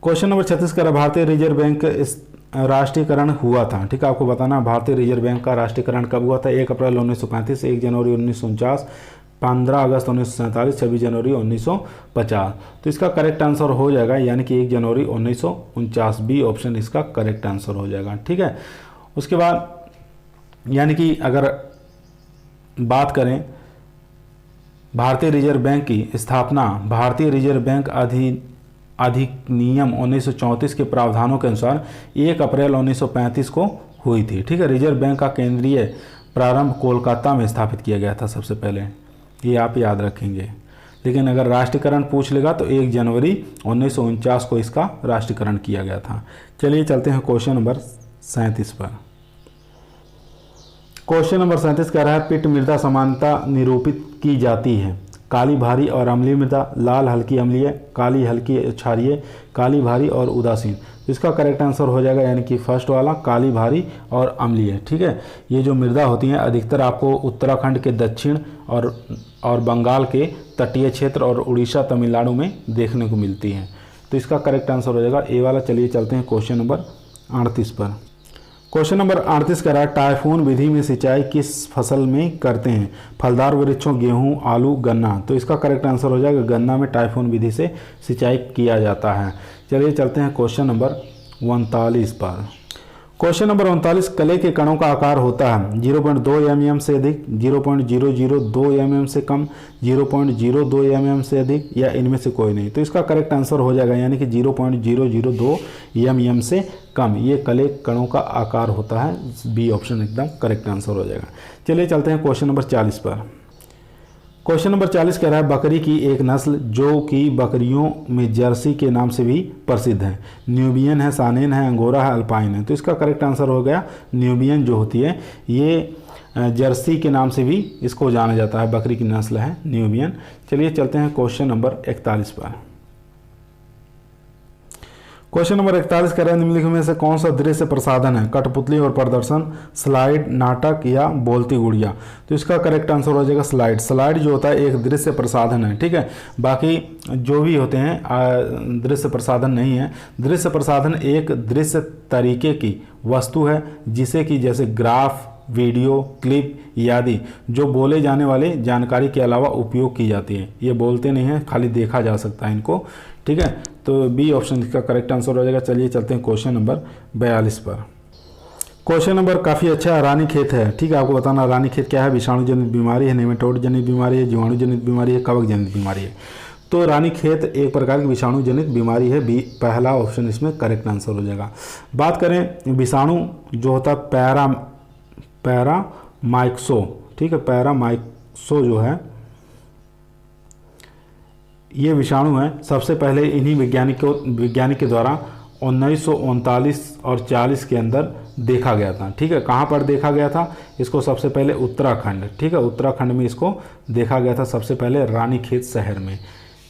क्वेश्चन नंबर 36 का भारतीय रिजर्व बैंक राष्ट्रीयकरण हुआ था। ठीक है, आपको बताना भारतीय रिजर्व बैंक का राष्ट्रीयकरण कब हुआ था? 1 अप्रैल 1935, 1 जनवरी 1949, 15 अगस्त 1947, 26 जनवरी 1950? तो इसका करेक्ट आंसर हो जाएगा यानी कि 1 जनवरी 1949। बी ऑप्शन इसका करेक्ट आंसर हो जाएगा। ठीक है, उसके बाद यानी कि अगर बात करें भारतीय रिजर्व बैंक की स्थापना भारतीय रिजर्व बैंक अधिनियम 1934 के प्रावधानों के अनुसार 1 अप्रैल 1935 को हुई थी। ठीक है, रिजर्व बैंक का केंद्रीय प्रारंभ कोलकाता में स्थापित किया गया था सबसे पहले, ये आप याद रखेंगे। लेकिन अगर राष्ट्रीयकरण पूछ लेगा तो 1 जनवरी 1949 को इसका राष्ट्रीयकरण किया गया था। चलिए चलते हैं क्वेश्चन नंबर 37 पर। क्वेश्चन नंबर 37 कह रहा है पिट मृदा समानता निरूपित की जाती है। काली भारी और अम्लीय मृदा, लाल हल्की अम्लीय, काली हल्की क्षारीय, काली भारी और उदासीन। तो इसका करेक्ट आंसर हो जाएगा यानी कि फर्स्ट वाला काली भारी और अम्लीय। ठीक है, ये जो मृदा होती हैं अधिकतर आपको उत्तराखंड के दक्षिण और बंगाल के तटीय क्षेत्र और उड़ीसा तमिलनाडु में देखने को मिलती हैं। तो इसका करेक्ट आंसर हो जाएगा ए वाला। चलिए चलते हैं क्वेश्चन नंबर 38 पर। क्वेश्चन नंबर 38 कह रहा है टाइफून विधि में सिंचाई किस फसल में करते हैं? फलदार वृक्षों, गेहूं, आलू, गन्ना। तो इसका करेक्ट आंसर हो जाएगा गन्ना में टाइफून विधि से सिंचाई किया जाता है। चलिए चलते हैं क्वेश्चन नंबर 39 पर। क्वेश्चन नंबर 39 कले के कणों का आकार होता है 0.2 mm से अधिक, 0.002 mm से कम, 0.02 mm से अधिक या इनमें से कोई नहीं। तो इसका करेक्ट आंसर हो जाएगा यानी कि 0.002 mm से कम ये कले कणों का आकार होता है। बी ऑप्शन एकदम करेक्ट आंसर हो जाएगा। चलिए चलते हैं क्वेश्चन नंबर 40 पर। क्वेश्चन नंबर 40 कह रहा है बकरी की एक नस्ल जो कि बकरियों में जर्सी के नाम से भी प्रसिद्ध है। न्यूबियन है, सानेन है, अंगोरा है, अल्पाइन है। तो इसका करेक्ट आंसर हो गया न्यूबियन जो होती है ये जर्सी के नाम से भी इसको जाना जाता है। बकरी की नस्ल है न्यूबियन। चलिए चलते हैं क्वेश्चन नंबर 41 पर। क्वेश्चन नंबर 41 कह रहा है निम्नलिखित में से कौन सा दृश्य प्रसाधन है? कठपुतली और प्रदर्शन, स्लाइड, नाटक या बोलती गुड़िया। तो इसका करेक्ट आंसर हो जाएगा स्लाइड। स्लाइड जो होता है एक दृश्य प्रसाधन है। ठीक है, बाकी जो भी होते हैं दृश्य प्रसाधन नहीं है। दृश्य प्रसाधन एक दृश्य तरीके की वस्तु है जिसे कि जैसे ग्राफ, वीडियो, क्लिप आदि जो बोले जाने वाले जानकारी के अलावा उपयोग की जाती है। ये बोलते नहीं हैं, खाली देखा जा सकता है इनको। ठीक है, तो बी ऑप्शन इसका करेक्ट आंसर हो जाएगा। चलिए चलते हैं क्वेश्चन नंबर 42 पर। क्वेश्चन नंबर काफ़ी अच्छा है, रानीखेत है। ठीक है, आपको बताना रानीखेत क्या है। विषाणु जनित बीमारी है, नेमेटोड जनित बीमारी है, जीवाणु जनित बीमारी है, कवक जनित बीमारी है। तो रानीखेत एक प्रकार की विषाणु जनित बीमारी है। बी पहला ऑप्शन इसमें करेक्ट आंसर हो जाएगा। बात करें विषाणु जो होता है पैरामाइक्सो। ठीक है, पैरामाइक्सो जो है ये विषाणु है। सबसे पहले इन्हीं वैज्ञानिक के द्वारा 1939 और 40 के अंदर देखा गया था। ठीक है, कहाँ पर देखा गया था? इसको सबसे पहले उत्तराखंड। ठीक है, उत्तराखंड में इसको देखा गया था सबसे पहले रानीखेत शहर में।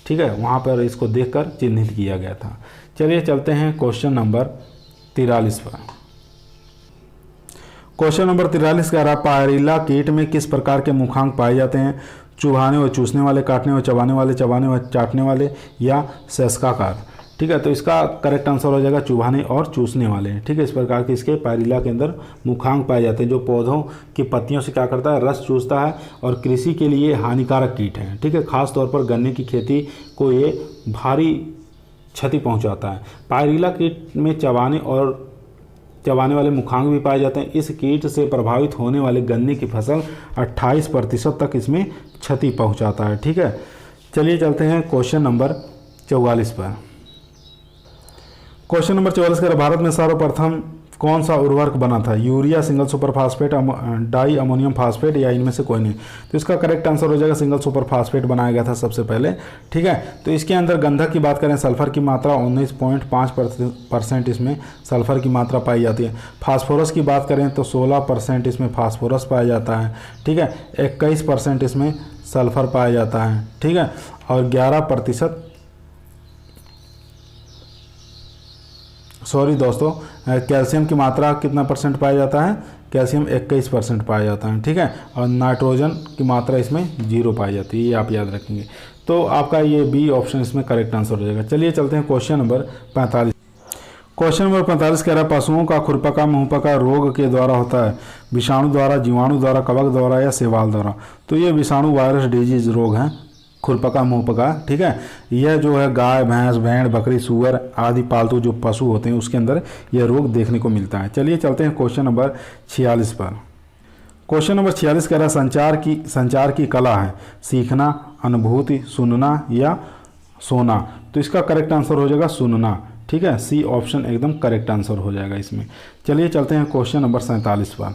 ठीक है, वहाँ पर इसको देखकर चिन्हित किया गया था। चलिए चलते हैं क्वेश्चन नंबर 43 पर। क्वेश्चन नंबर 43 कह रहा है पायरिल्ला कीट में किस प्रकार के मुखांक पाए जाते हैं? चुभाने व चूसने वाले, काटने व चबाने वाले, चबाने व चाटने वाले या शस्काकार। ठीक है, तो इसका करेक्ट आंसर हो जाएगा चुभाने और चूसने वाले। ठीक है, इस प्रकार के इसके पायरिल्ला के अंदर मुखांक पाए जाते हैं जो पौधों की पत्तियों से क्या करता है? रस चूसता है और कृषि के लिए हानिकारक कीट है। ठीक है, खास तौर पर गन्ने की खेती को ये भारी क्षति पहुंचाता है। पायरिल्ला कीट में चबाने वाले मुखांक भी पाए जाते हैं। इस कीट से प्रभावित होने वाले गन्ने की फसल 28% तक इसमें क्षति पहुंचाता है। ठीक है, चलिए चलते हैं क्वेश्चन नंबर 44 पर। क्वेश्चन नंबर 44 का भारत में सर्वप्रथम कौन सा उर्वरक बना था? Urea, single super phosphate, di ammonium phosphate या इनमें से कोई नहीं। तो इसका करेक्ट आंसर हो जाएगा सिंगल सुपर फास्फेट बनाया गया था सबसे पहले। ठीक है, तो इसके अंदर गंधक की बात करें सल्फर की मात्रा 19.5% इसमें सल्फर की मात्रा पाई जाती है। फास्फोरस की बात करें तो 16% इसमें फास्फोरस पाया जाता है। ठीक है, 21% इसमें सल्फर पाया जाता है। ठीक है, और 11% कैल्शियम की मात्रा कितना परसेंट पाया जाता है? कैल्शियम 21% पाया जाता है। ठीक है, और नाइट्रोजन की मात्रा इसमें 0 पाई जाती है। ये आप याद रखेंगे। तो आपका ये बी ऑप्शन इसमें करेक्ट आंसर हो जाएगा। चलिए चलते हैं क्वेश्चन नंबर 45। क्वेश्चन नंबर 45 कह रहा है पशुओं का खुरपका मुंहपका रोग के द्वारा होता है? विषाणु द्वारा, जीवाणु द्वारा, कवक द्वारा या शैवाल द्वारा। तो ये विषाणु वायरस डिजीज रोग है खुरपका मुंहपका। ठीक है, यह जो है गाय, भैंस, भेड़, बकरी, सुअर आदि पालतू जो पशु होते हैं उसके अंदर यह रोग देखने को मिलता है। चलिए चलते हैं क्वेश्चन नंबर 46 पर। क्वेश्चन नंबर 46 कह रहा है संचार की कला है सीखना, अनुभूति, सुनना या सोना। तो इसका करेक्ट आंसर हो जाएगा सुनना। ठीक है, सी ऑप्शन एकदम करेक्ट आंसर हो जाएगा इसमें। चलिए चलते हैं क्वेश्चन नंबर 47 पर।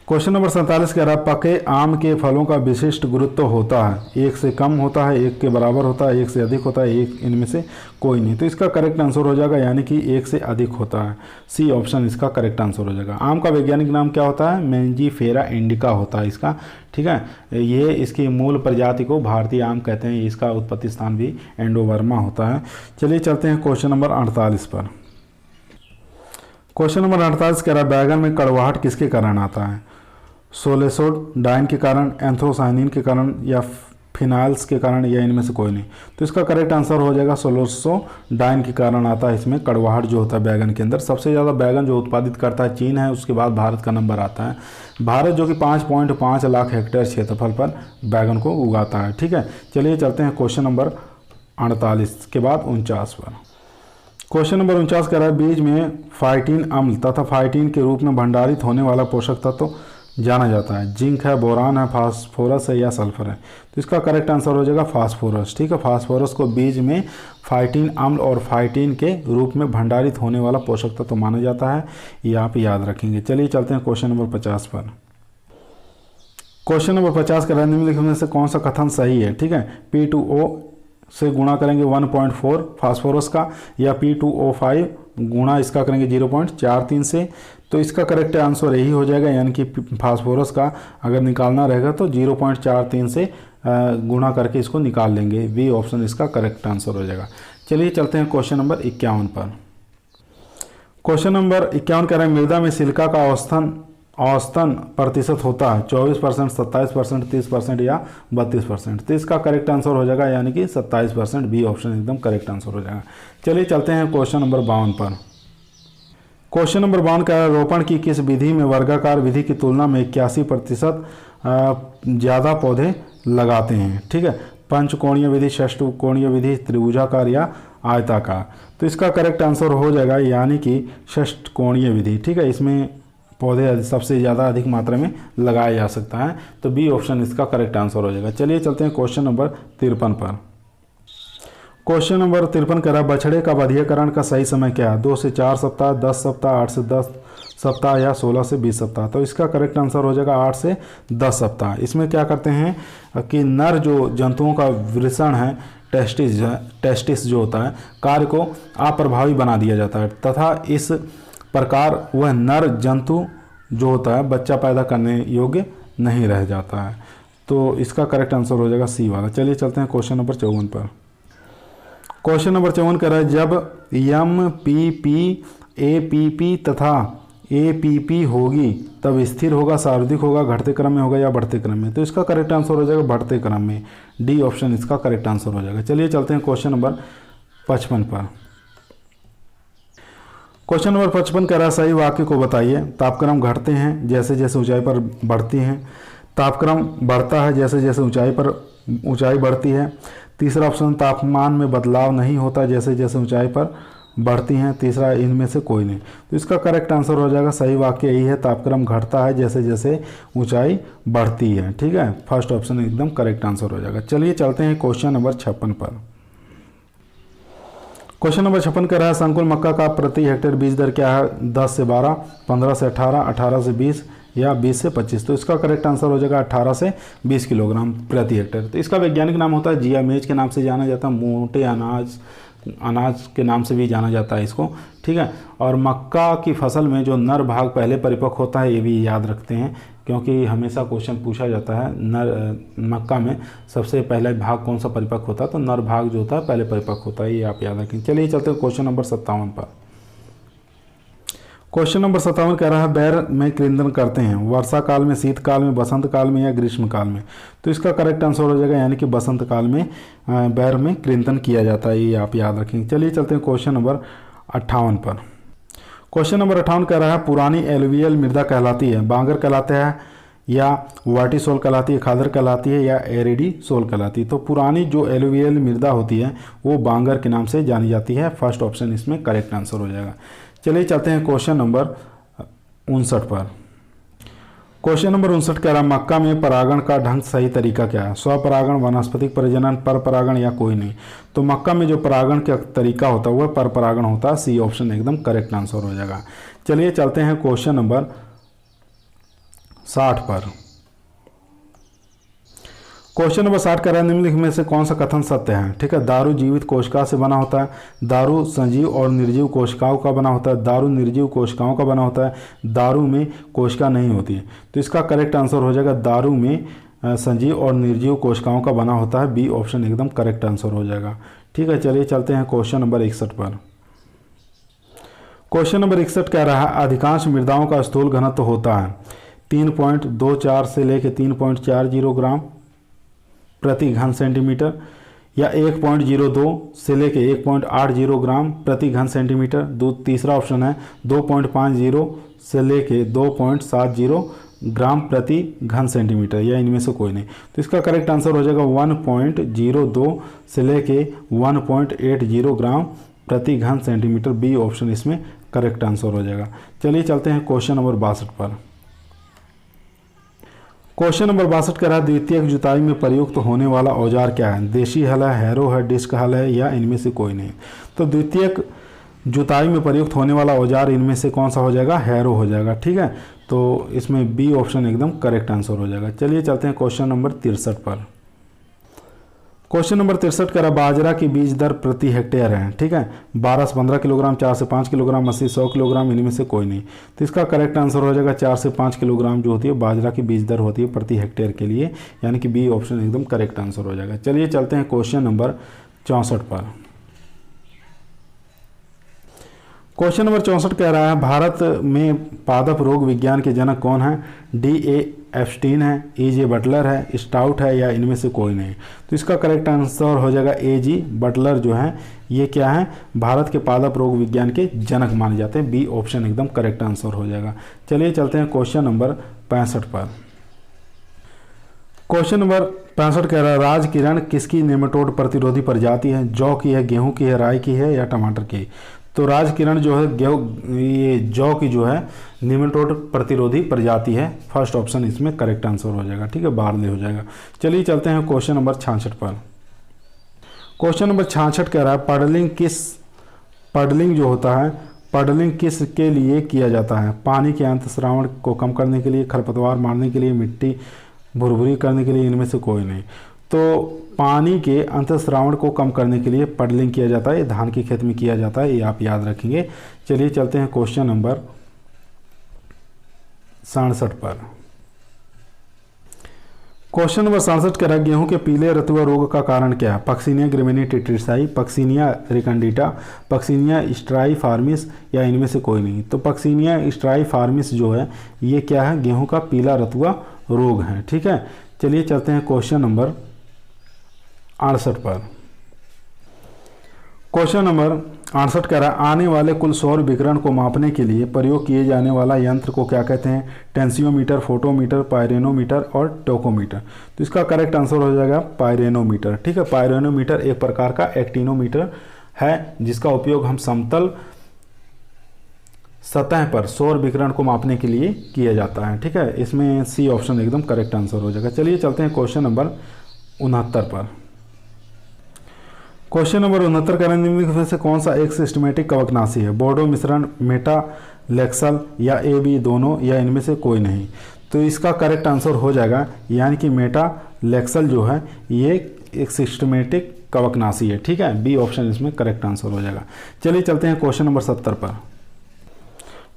क्वेश्चन नंबर 47 कह रहा है पके आम के फलों का विशिष्ट गुरुत्व होता है, एक से कम होता है, एक के बराबर होता है, एक से अधिक होता है, एक इनमें से कोई नहीं। तो इसका करेक्ट आंसर हो जाएगा यानी कि एक से अधिक होता है, सी ऑप्शन इसका करेक्ट आंसर हो जाएगा। आम का वैज्ञानिक नाम क्या होता है? मैंजीफेरा इंडिका होता है इसका, ठीक है। ये इसकी मूल प्रजाति को भारतीय आम कहते हैं, इसका उत्पत्ति स्थान भी एंडोवर्मा होता है। चलिए चलते हैं क्वेश्चन नंबर 48 पर। क्वेश्चन नंबर 48 कह रहा है बैगन में कड़वाहट किसके कारण आता है? सोलेसोडाइन के कारण, एंथ्रोसाइनिन के कारण, या फिनाइल्स के कारण, या इनमें से कोई नहीं। तो इसका करेक्ट आंसर हो जाएगा सोलेसोडाइन के कारण आता है इसमें कड़वाहट जो होता है बैगन के अंदर। सबसे ज़्यादा बैगन जो उत्पादित करता है चीन है, उसके बाद भारत का नंबर आता है। भारत जो कि 5.5 लाख हेक्टेयर क्षेत्रफल पर बैगन को उगाता है, ठीक है। चलिए चलते हैं क्वेश्चन नंबर 48 के बाद 49 पर। क्वेश्चन नंबर 49 कह रहा है बीज में फाइटिन अम्ल तथा फाइटिन के रूप में भंडारित होने वाला पोषक तत्व जाना जाता है। जिंक है, बोरान है, फास्फोरस है, या सल्फर है। तो इसका करेक्ट आंसर हो जाएगा फास्फोरस, ठीक है। फास्फोरस को बीज में फाइटिन अम्ल और फाइटिन के रूप में भंडारित होने वाला पोषक तत्व माना जाता है, ये आप याद रखेंगे। चलिए चलते हैं क्वेश्चन नंबर 50 पर। क्वेश्चन नंबर 50 का निम्नलिखित में से कौन सा कथन सही है? ठीक है, P2O से गुणा करेंगे 1.4 फास्फोरस का, या P2O5 गुणा इसका करेंगे 0.43 से। तो इसका करेक्ट आंसर यही हो जाएगा, यानी कि फास्फोरस का अगर निकालना रहेगा तो 0.43 से गुणा करके इसको निकाल लेंगे। बी ऑप्शन इसका करेक्ट आंसर हो जाएगा। चलिए चलते हैं क्वेश्चन नंबर 51 पर। क्वेश्चन नंबर 51 कह रहे हैं मृदा में सिलिका का औसतन प्रतिशत होता है 24%, 27%, 30% या 32%। तो इसका करेक्ट आंसर हो जाएगा यानी कि 27%। बी ऑप्शन एकदम करेक्ट आंसर हो जाएगा। चलिए चलते हैं क्वेश्चन नंबर 52 पर। क्वेश्चन नंबर 52 का रोपण की किस विधि में वर्गाकार विधि की तुलना में 81% ज़्यादा पौधे लगाते हैं? ठीक है, पंचकोणीय विधि, षष्ठकोणीय विधि, त्रिभुजाकार या आयताकार। तो इसका करेक्ट आंसर हो जाएगा यानी कि षष्ठकोणीय विधि, ठीक है। इसमें पौधे सबसे ज़्यादा अधिक मात्रा में लगाया जा सकता है। तो बी ऑप्शन इसका करेक्ट आंसर हो जाएगा। चलिए चलते हैं क्वेश्चन नंबर 53 पर। क्वेश्चन नंबर 53 कह रहा है बछड़े का बधियाकरण का सही समय क्या है? 2 से 4 सप्ताह, 10 सप्ताह, 8 से 10 सप्ताह, या 16 से 20 सप्ताह। तो इसका करेक्ट आंसर हो जाएगा 8 से 10 सप्ताह। इसमें क्या करते हैं कि नर जो जंतुओं का वृषण है, टेस्टिस जो होता है, कार्य को अप्रभावी बना दिया जाता है, तथा इस प्रकार वह नर जंतु जो होता है बच्चा पैदा करने योग्य नहीं रह जाता है। तो इसका करेक्ट आंसर हो जाएगा सी वाला। चलिए चलते हैं क्वेश्चन नंबर 54 पर। क्वेश्चन नंबर 54 कह रहा है जब MPP, APP तथा APP होगी तब स्थिर होगा, सार्वधिक होगा, घटते क्रम में होगा, या बढ़ते क्रम में? तो इसका करेक्ट आंसर हो जाएगा बढ़ते क्रम में। डी ऑप्शन इसका करेक्ट आंसर हो जाएगा। चलिए चलते हैं क्वेश्चन नंबर 55 पर। क्वेश्चन नंबर 55 कह रहा है सही वाक्य को बताइए। तापक्रम घटते हैं जैसे जैसे ऊंचाई पर बढ़ती हैं, तापक्रम बढ़ता है जैसे जैसे ऊंचाई बढ़ती है। तीसरा ऑप्शन तापमान में बदलाव नहीं होता जैसे जैसे ऊंचाई पर बढ़ती हैं। तीसरा इनमें से कोई नहीं। तो इसका करेक्ट आंसर हो जाएगा, सही वाक्य यही है, तापक्रम घटता है जैसे जैसे ऊंचाई बढ़ती है, ठीक है। फर्स्ट ऑप्शन एकदम करेक्ट आंसर हो जाएगा। चलिए चलते हैं क्वेश्चन नंबर 56 पर। क्वेश्चन नंबर 56 कह रहा है संकुल मक्का का प्रति हेक्टेयर बीज दर क्या है? 10 से 12, 15 से 18, 18 से 20, या 20 से 25। तो इसका करेक्ट आंसर हो जाएगा 18 से 20 किलोग्राम प्रति हेक्टेयर। तो इसका वैज्ञानिक नाम होता है जिया मेज के नाम से जाना जाता है, मोटे अनाज के नाम से भी जाना जाता है इसको, ठीक है। और मक्का की फसल में जो नर भाग पहले परिपक्व होता है ये भी याद रखते हैं, क्योंकि हमेशा क्वेश्चन पूछा जाता है मक्का में सबसे पहले भाग कौन सा परिपक्व होता है? तो नर भाग जो होता है पहले परिपक्व होता है, ये आप याद रखें। चलिए चलते हैं क्वेश्चन नंबर 57 पर। क्वेश्चन नंबर 57 कह रहा है बैर में कृंदन करते हैं वर्षा काल में, शीतकाल में, बसंत काल में, या ग्रीष्म काल में? तो इसका करेक्ट आंसर हो जाएगा यानी कि बसंत काल में बैर में कृंदन किया जाता है, ये आप याद रखेंगे। चलिए चलते हैं क्वेश्चन नंबर 58 पर। क्वेश्चन नंबर 58 कह रहा है पुरानी एलुवियल मृदा कहलाती है बांगर कहलाता है, या वाटी सोल कहलाती है, खादर कहलाती है, या एरिडी सोल कहलाती है? तो पुरानी जो एलुवियल मृदा होती है वो बांगर के नाम से जानी जाती है। फर्स्ट ऑप्शन इसमें करेक्ट आंसर हो जाएगा। चलिए चलते हैं क्वेश्चन नंबर 59 पर। क्वेश्चन नंबर 59 कह रहा है मक्का में परागण का ढंग सही तरीका क्या है? स्वपरागण, वनस्पतिक प्रजनन, पर परागण, या कोई नहीं? तो मक्का में जो परागण का तरीका होता है वह पर परागण होता है। सी ऑप्शन एकदम करेक्ट आंसर हो जाएगा। चलिए चलते हैं क्वेश्चन नंबर 60 पर। क्वेश्चन नंबर 60 कह रहा है निम्नलिखित में से कौन सा कथन सत्य है। ठीक है, दारू जीवित कोशिका से बना होता है, दारू सजीव और निर्जीव कोशिकाओं का बना होता है, दारू निर्जीव कोशिकाओं का बना होता है, दारू में कोशिका नहीं होती है। तो इसका करेक्ट आंसर हो जाएगा दारू में सजीव और निर्जीव कोशिकाओं का बना होता है। बी ऑप्शन एकदम करेक्ट आंसर हो जाएगा। ठीक है, चलिए चलते हैं क्वेश्चन नंबर 61 पर। क्वेश्चन नंबर 61 कह रहा है अधिकांश मृदाओं का स्थूल घनत्व होता है 3.24 से लेकर 3.40 ग्राम प्रति घन सेंटीमीटर, या 1.02 से लेकर 1.80 ग्राम प्रति घन सेंटीमीटर। तीसरा ऑप्शन है 2.50 से लेकर 2.70 ग्राम प्रति घन सेंटीमीटर, या इनमें से कोई नहीं। तो इसका करेक्ट आंसर हो जाएगा 1.02 से लेके 1.80 ग्राम प्रति घन सेंटीमीटर। बी ऑप्शन इसमें करेक्ट आंसर हो जाएगा। चलिए चलते हैं क्वेश्चन नंबर 62 पर। क्वेश्चन नंबर 62 कह रहा है द्वितीयक जुताई में प्रयुक्त होने वाला औजार क्या है। देशी हल है, हैरो है, डिस्क हल है, या इनमें से कोई नहीं। तो द्वितीयक जुताई में प्रयुक्त होने वाला औजार इनमें से कौन सा हो जाएगा, हैरो हो जाएगा। ठीक है, तो इसमें बी ऑप्शन एकदम करेक्ट आंसर हो जाएगा। चलिए चलते हैं क्वेश्चन नंबर 63 पर। क्वेश्चन नंबर 63 कह रहा बाजरा की बीज दर प्रति हेक्टेयर है। ठीक है, 12 से 15 किलोग्राम, 4 से 5 किलोग्राम, 80 100 किलोग्राम, इनमें से कोई नहीं। तो इसका करेक्ट आंसर हो जाएगा 4 से 5 किलोग्राम जो होती है बाजरा की बीज दर होती है प्रति हेक्टेयर के लिए, यानी कि बी ऑप्शन एकदम करेक्ट आंसर हो जाएगा। चलिए चलते हैं क्वेश्चन नंबर 64 पर। क्वेश्चन नंबर 64 कह रहा है भारत में पादप रोग विज्ञान के जनक कौन है। D.A. एप्स्टीन है, E.J. बटलर है, स्टाउट है, या इनमें से कोई नहीं। तो इसका करेक्ट आंसर हो जाएगा A.G. बटलर जो है ये क्या है, भारत के पादप रोग विज्ञान के जनक माने जाते हैं। बी ऑप्शन एकदम करेक्ट आंसर हो जाएगा। चलिए चलते हैं क्वेश्चन नंबर 65 पर। क्वेश्चन नंबर 65 कह रहा है राजकिरण किसकी नेमाटोड प्रतिरोधी प्रजाति है। जौ की है, गेहूं की है, राई की है, या टमाटर की। तो राजकिरण जो है ये जौ की जो है नेमाटोड प्रतिरोधी प्रजाति है। फर्स्ट ऑप्शन इसमें करेक्ट आंसर हो जाएगा। ठीक है, बारले हो जाएगा। चलिए चलते हैं क्वेश्चन नंबर 66 पर। क्वेश्चन नंबर 66 कह रहा है पडलिंग जो होता है, पडलिंग किस के लिए किया जाता है। पानी के अंतस्रावण को कम करने के लिए, खरपतवार मारने के लिए, मिट्टी भुरभुरी करने के लिए, इनमें से कोई नहीं। तो पानी के अंतस्रावण को कम करने के लिए पडलिंग किया जाता है। ये धान के खेत में किया जाता है, ये आप याद रखेंगे। चलिए चलते हैं क्वेश्चन नंबर 67 पर। क्वेश्चन नंबर 67 कह रहा है गेहूं के पीले रतुआ रोग का कारण क्या है। पक्सिनिया ग्रेमिनी टिट्रिसाई, पक्सिनिया रिकंडिटा, पक्सिनिया स्ट्राइफार्मिस, या इनमें से कोई नहीं। तो पक्सिनिया स्ट्राइफार्मिस जो है ये क्या है, गेहूं का पीला रतुआ रोग है। ठीक है, चलिए चलते हैं क्वेश्चन नंबर 68 पर। क्वेश्चन नंबर 68 कह रहा है आने वाले कुल सौर विकिरण को मापने के लिए प्रयोग किए जाने वाला यंत्र को क्या कहते हैं। टेंसियोमीटर, फोटोमीटर, पायरेनोमीटर और टोकोमीटर। तो इसका करेक्ट आंसर हो जाएगा पायरेनोमीटर। ठीक है, पायरेनोमीटर एक प्रकार का एक्टिनोमीटर है जिसका उपयोग हम समतल सतह पर सौर विकिरण को मापने के लिए किया जाता है। ठीक है, इसमें सी ऑप्शन एकदम करेक्ट आंसर हो जाएगा। चलिए चलते हैं क्वेश्चन नंबर 69 पर। क्वेश्चन नंबर 69 का निम्नलिखित में से कौन सा एक सिस्टमेटिक कवकनाशी है। बोर्डो मिश्रण, मेटालेक्सल, या ए बी दोनों, या इनमें से कोई नहीं। तो इसका करेक्ट आंसर हो जाएगा यानी कि मेटालेक्सल जो है ये एक सिस्टमेटिक कवकनाशी है। ठीक है, बी ऑप्शन इसमें करेक्ट आंसर हो जाएगा। चलिए चलते हैं क्वेश्चन नंबर 70 पर।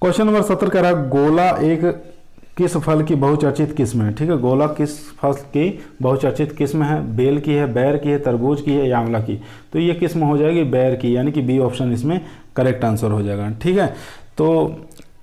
क्वेश्चन नंबर 70 कह रहा है गोला एक किस फल की बहुचर्चित किस्म है। ठीक है, गोला किस फल की बहुचर्चित किस्म है। बेल की है, बैर की है, तरबूज की है, या आंवला की। तो ये किस्म हो जाएगी बैर की, यानी कि बी ऑप्शन इसमें करेक्ट आंसर हो जाएगा। ठीक है, तो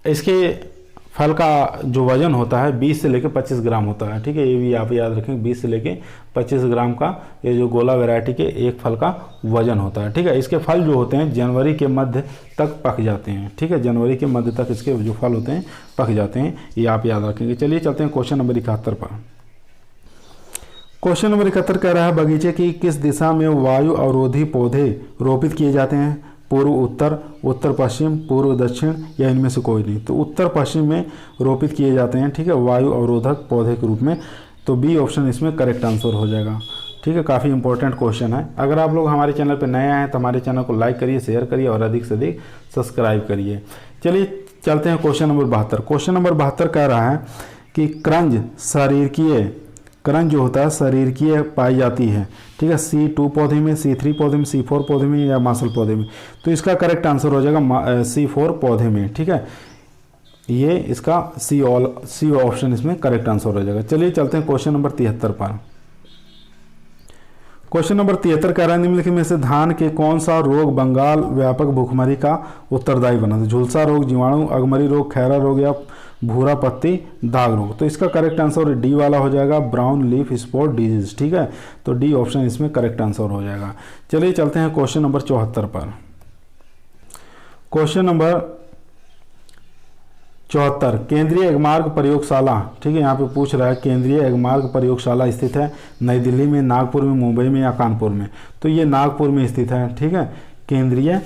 इसके फल का जो वजन होता है 20 से लेकर 25 ग्राम होता है। ठीक है, ये भी आप याद रखें 20 से लेकर 25 ग्राम का ये जो गोला वैरायटी के एक फल का वजन होता है। ठीक है, इसके फल जो होते हैं जनवरी के मध्य तक पक जाते हैं। ठीक है, जनवरी के मध्य तक इसके जो फल होते हैं पक जाते हैं, ये आप याद रखेंगे। चलिए चलते हैं क्वेश्चन नंबर 71 पर। क्वेश्चन नंबर 71 कह रहा है बगीचे की किस दिशा में वायु अवरोधी पौधे रोपित किए जाते हैं। पूर्व उत्तर, उत्तर पश्चिम, पूर्व दक्षिण, या इनमें से कोई नहीं। तो उत्तर पश्चिम में रोपित किए जाते हैं। ठीक है, वायु अवरोधक पौधे के रूप में। तो बी ऑप्शन इसमें करेक्ट आंसर हो जाएगा। ठीक है, काफ़ी इंपॉर्टेंट क्वेश्चन है। अगर आप लोग हमारे चैनल पर नए आए तो हमारे चैनल को लाइक करिए, शेयर करिए और अधिक से अधिक सब्सक्राइब करिए। चलिए चलते हैं क्वेश्चन नंबर 72। क्वेश्चन नंबर 72 कह रहा है कि क्रंज जो होता है शारीरकीय पाई जाती है, ठीक है, C2 पौधे में, C3 पौधे में, C4 पौधे में या मांसल पौधे में। तो इसका करेक्ट आंसर हो जाएगा C4 पौधे में, ठीक है। ये इसका सी ऑप्शन इसमें करेक्ट आंसर हो जाएगा। चलिए चलते हैं क्वेश्चन नंबर 73 पर। क्वेश्चन नंबर 73 कह रहा है निम्नलिखित में से धान के कौन सा रोग बंगाल व्यापक भूखमरी का उत्तरदायी बना था? झुलसा रोग, जीवाणु, अगमरी रोग, खैरा रोग या भूरा पत्ती दाग रोग। तो इसका करेक्ट आंसर डी वाला हो जाएगा, ब्राउन लीफ स्पॉट डिजीज, ठीक है। तो डी ऑप्शन इसमें करेक्ट आंसर हो जाएगा। चलिए चलते हैं क्वेश्चन नंबर 74 पर। क्वेश्चन नंबर 74 केंद्रीय एगमार्ग प्रयोगशाला, ठीक है, यहाँ पे पूछ रहा है केंद्रीय एगमार्ग प्रयोगशाला स्थित है नई दिल्ली में, नागपुर में, मुंबई में या कानपुर में? तो ये नागपुर में स्थित है, ठीक है, केंद्रीय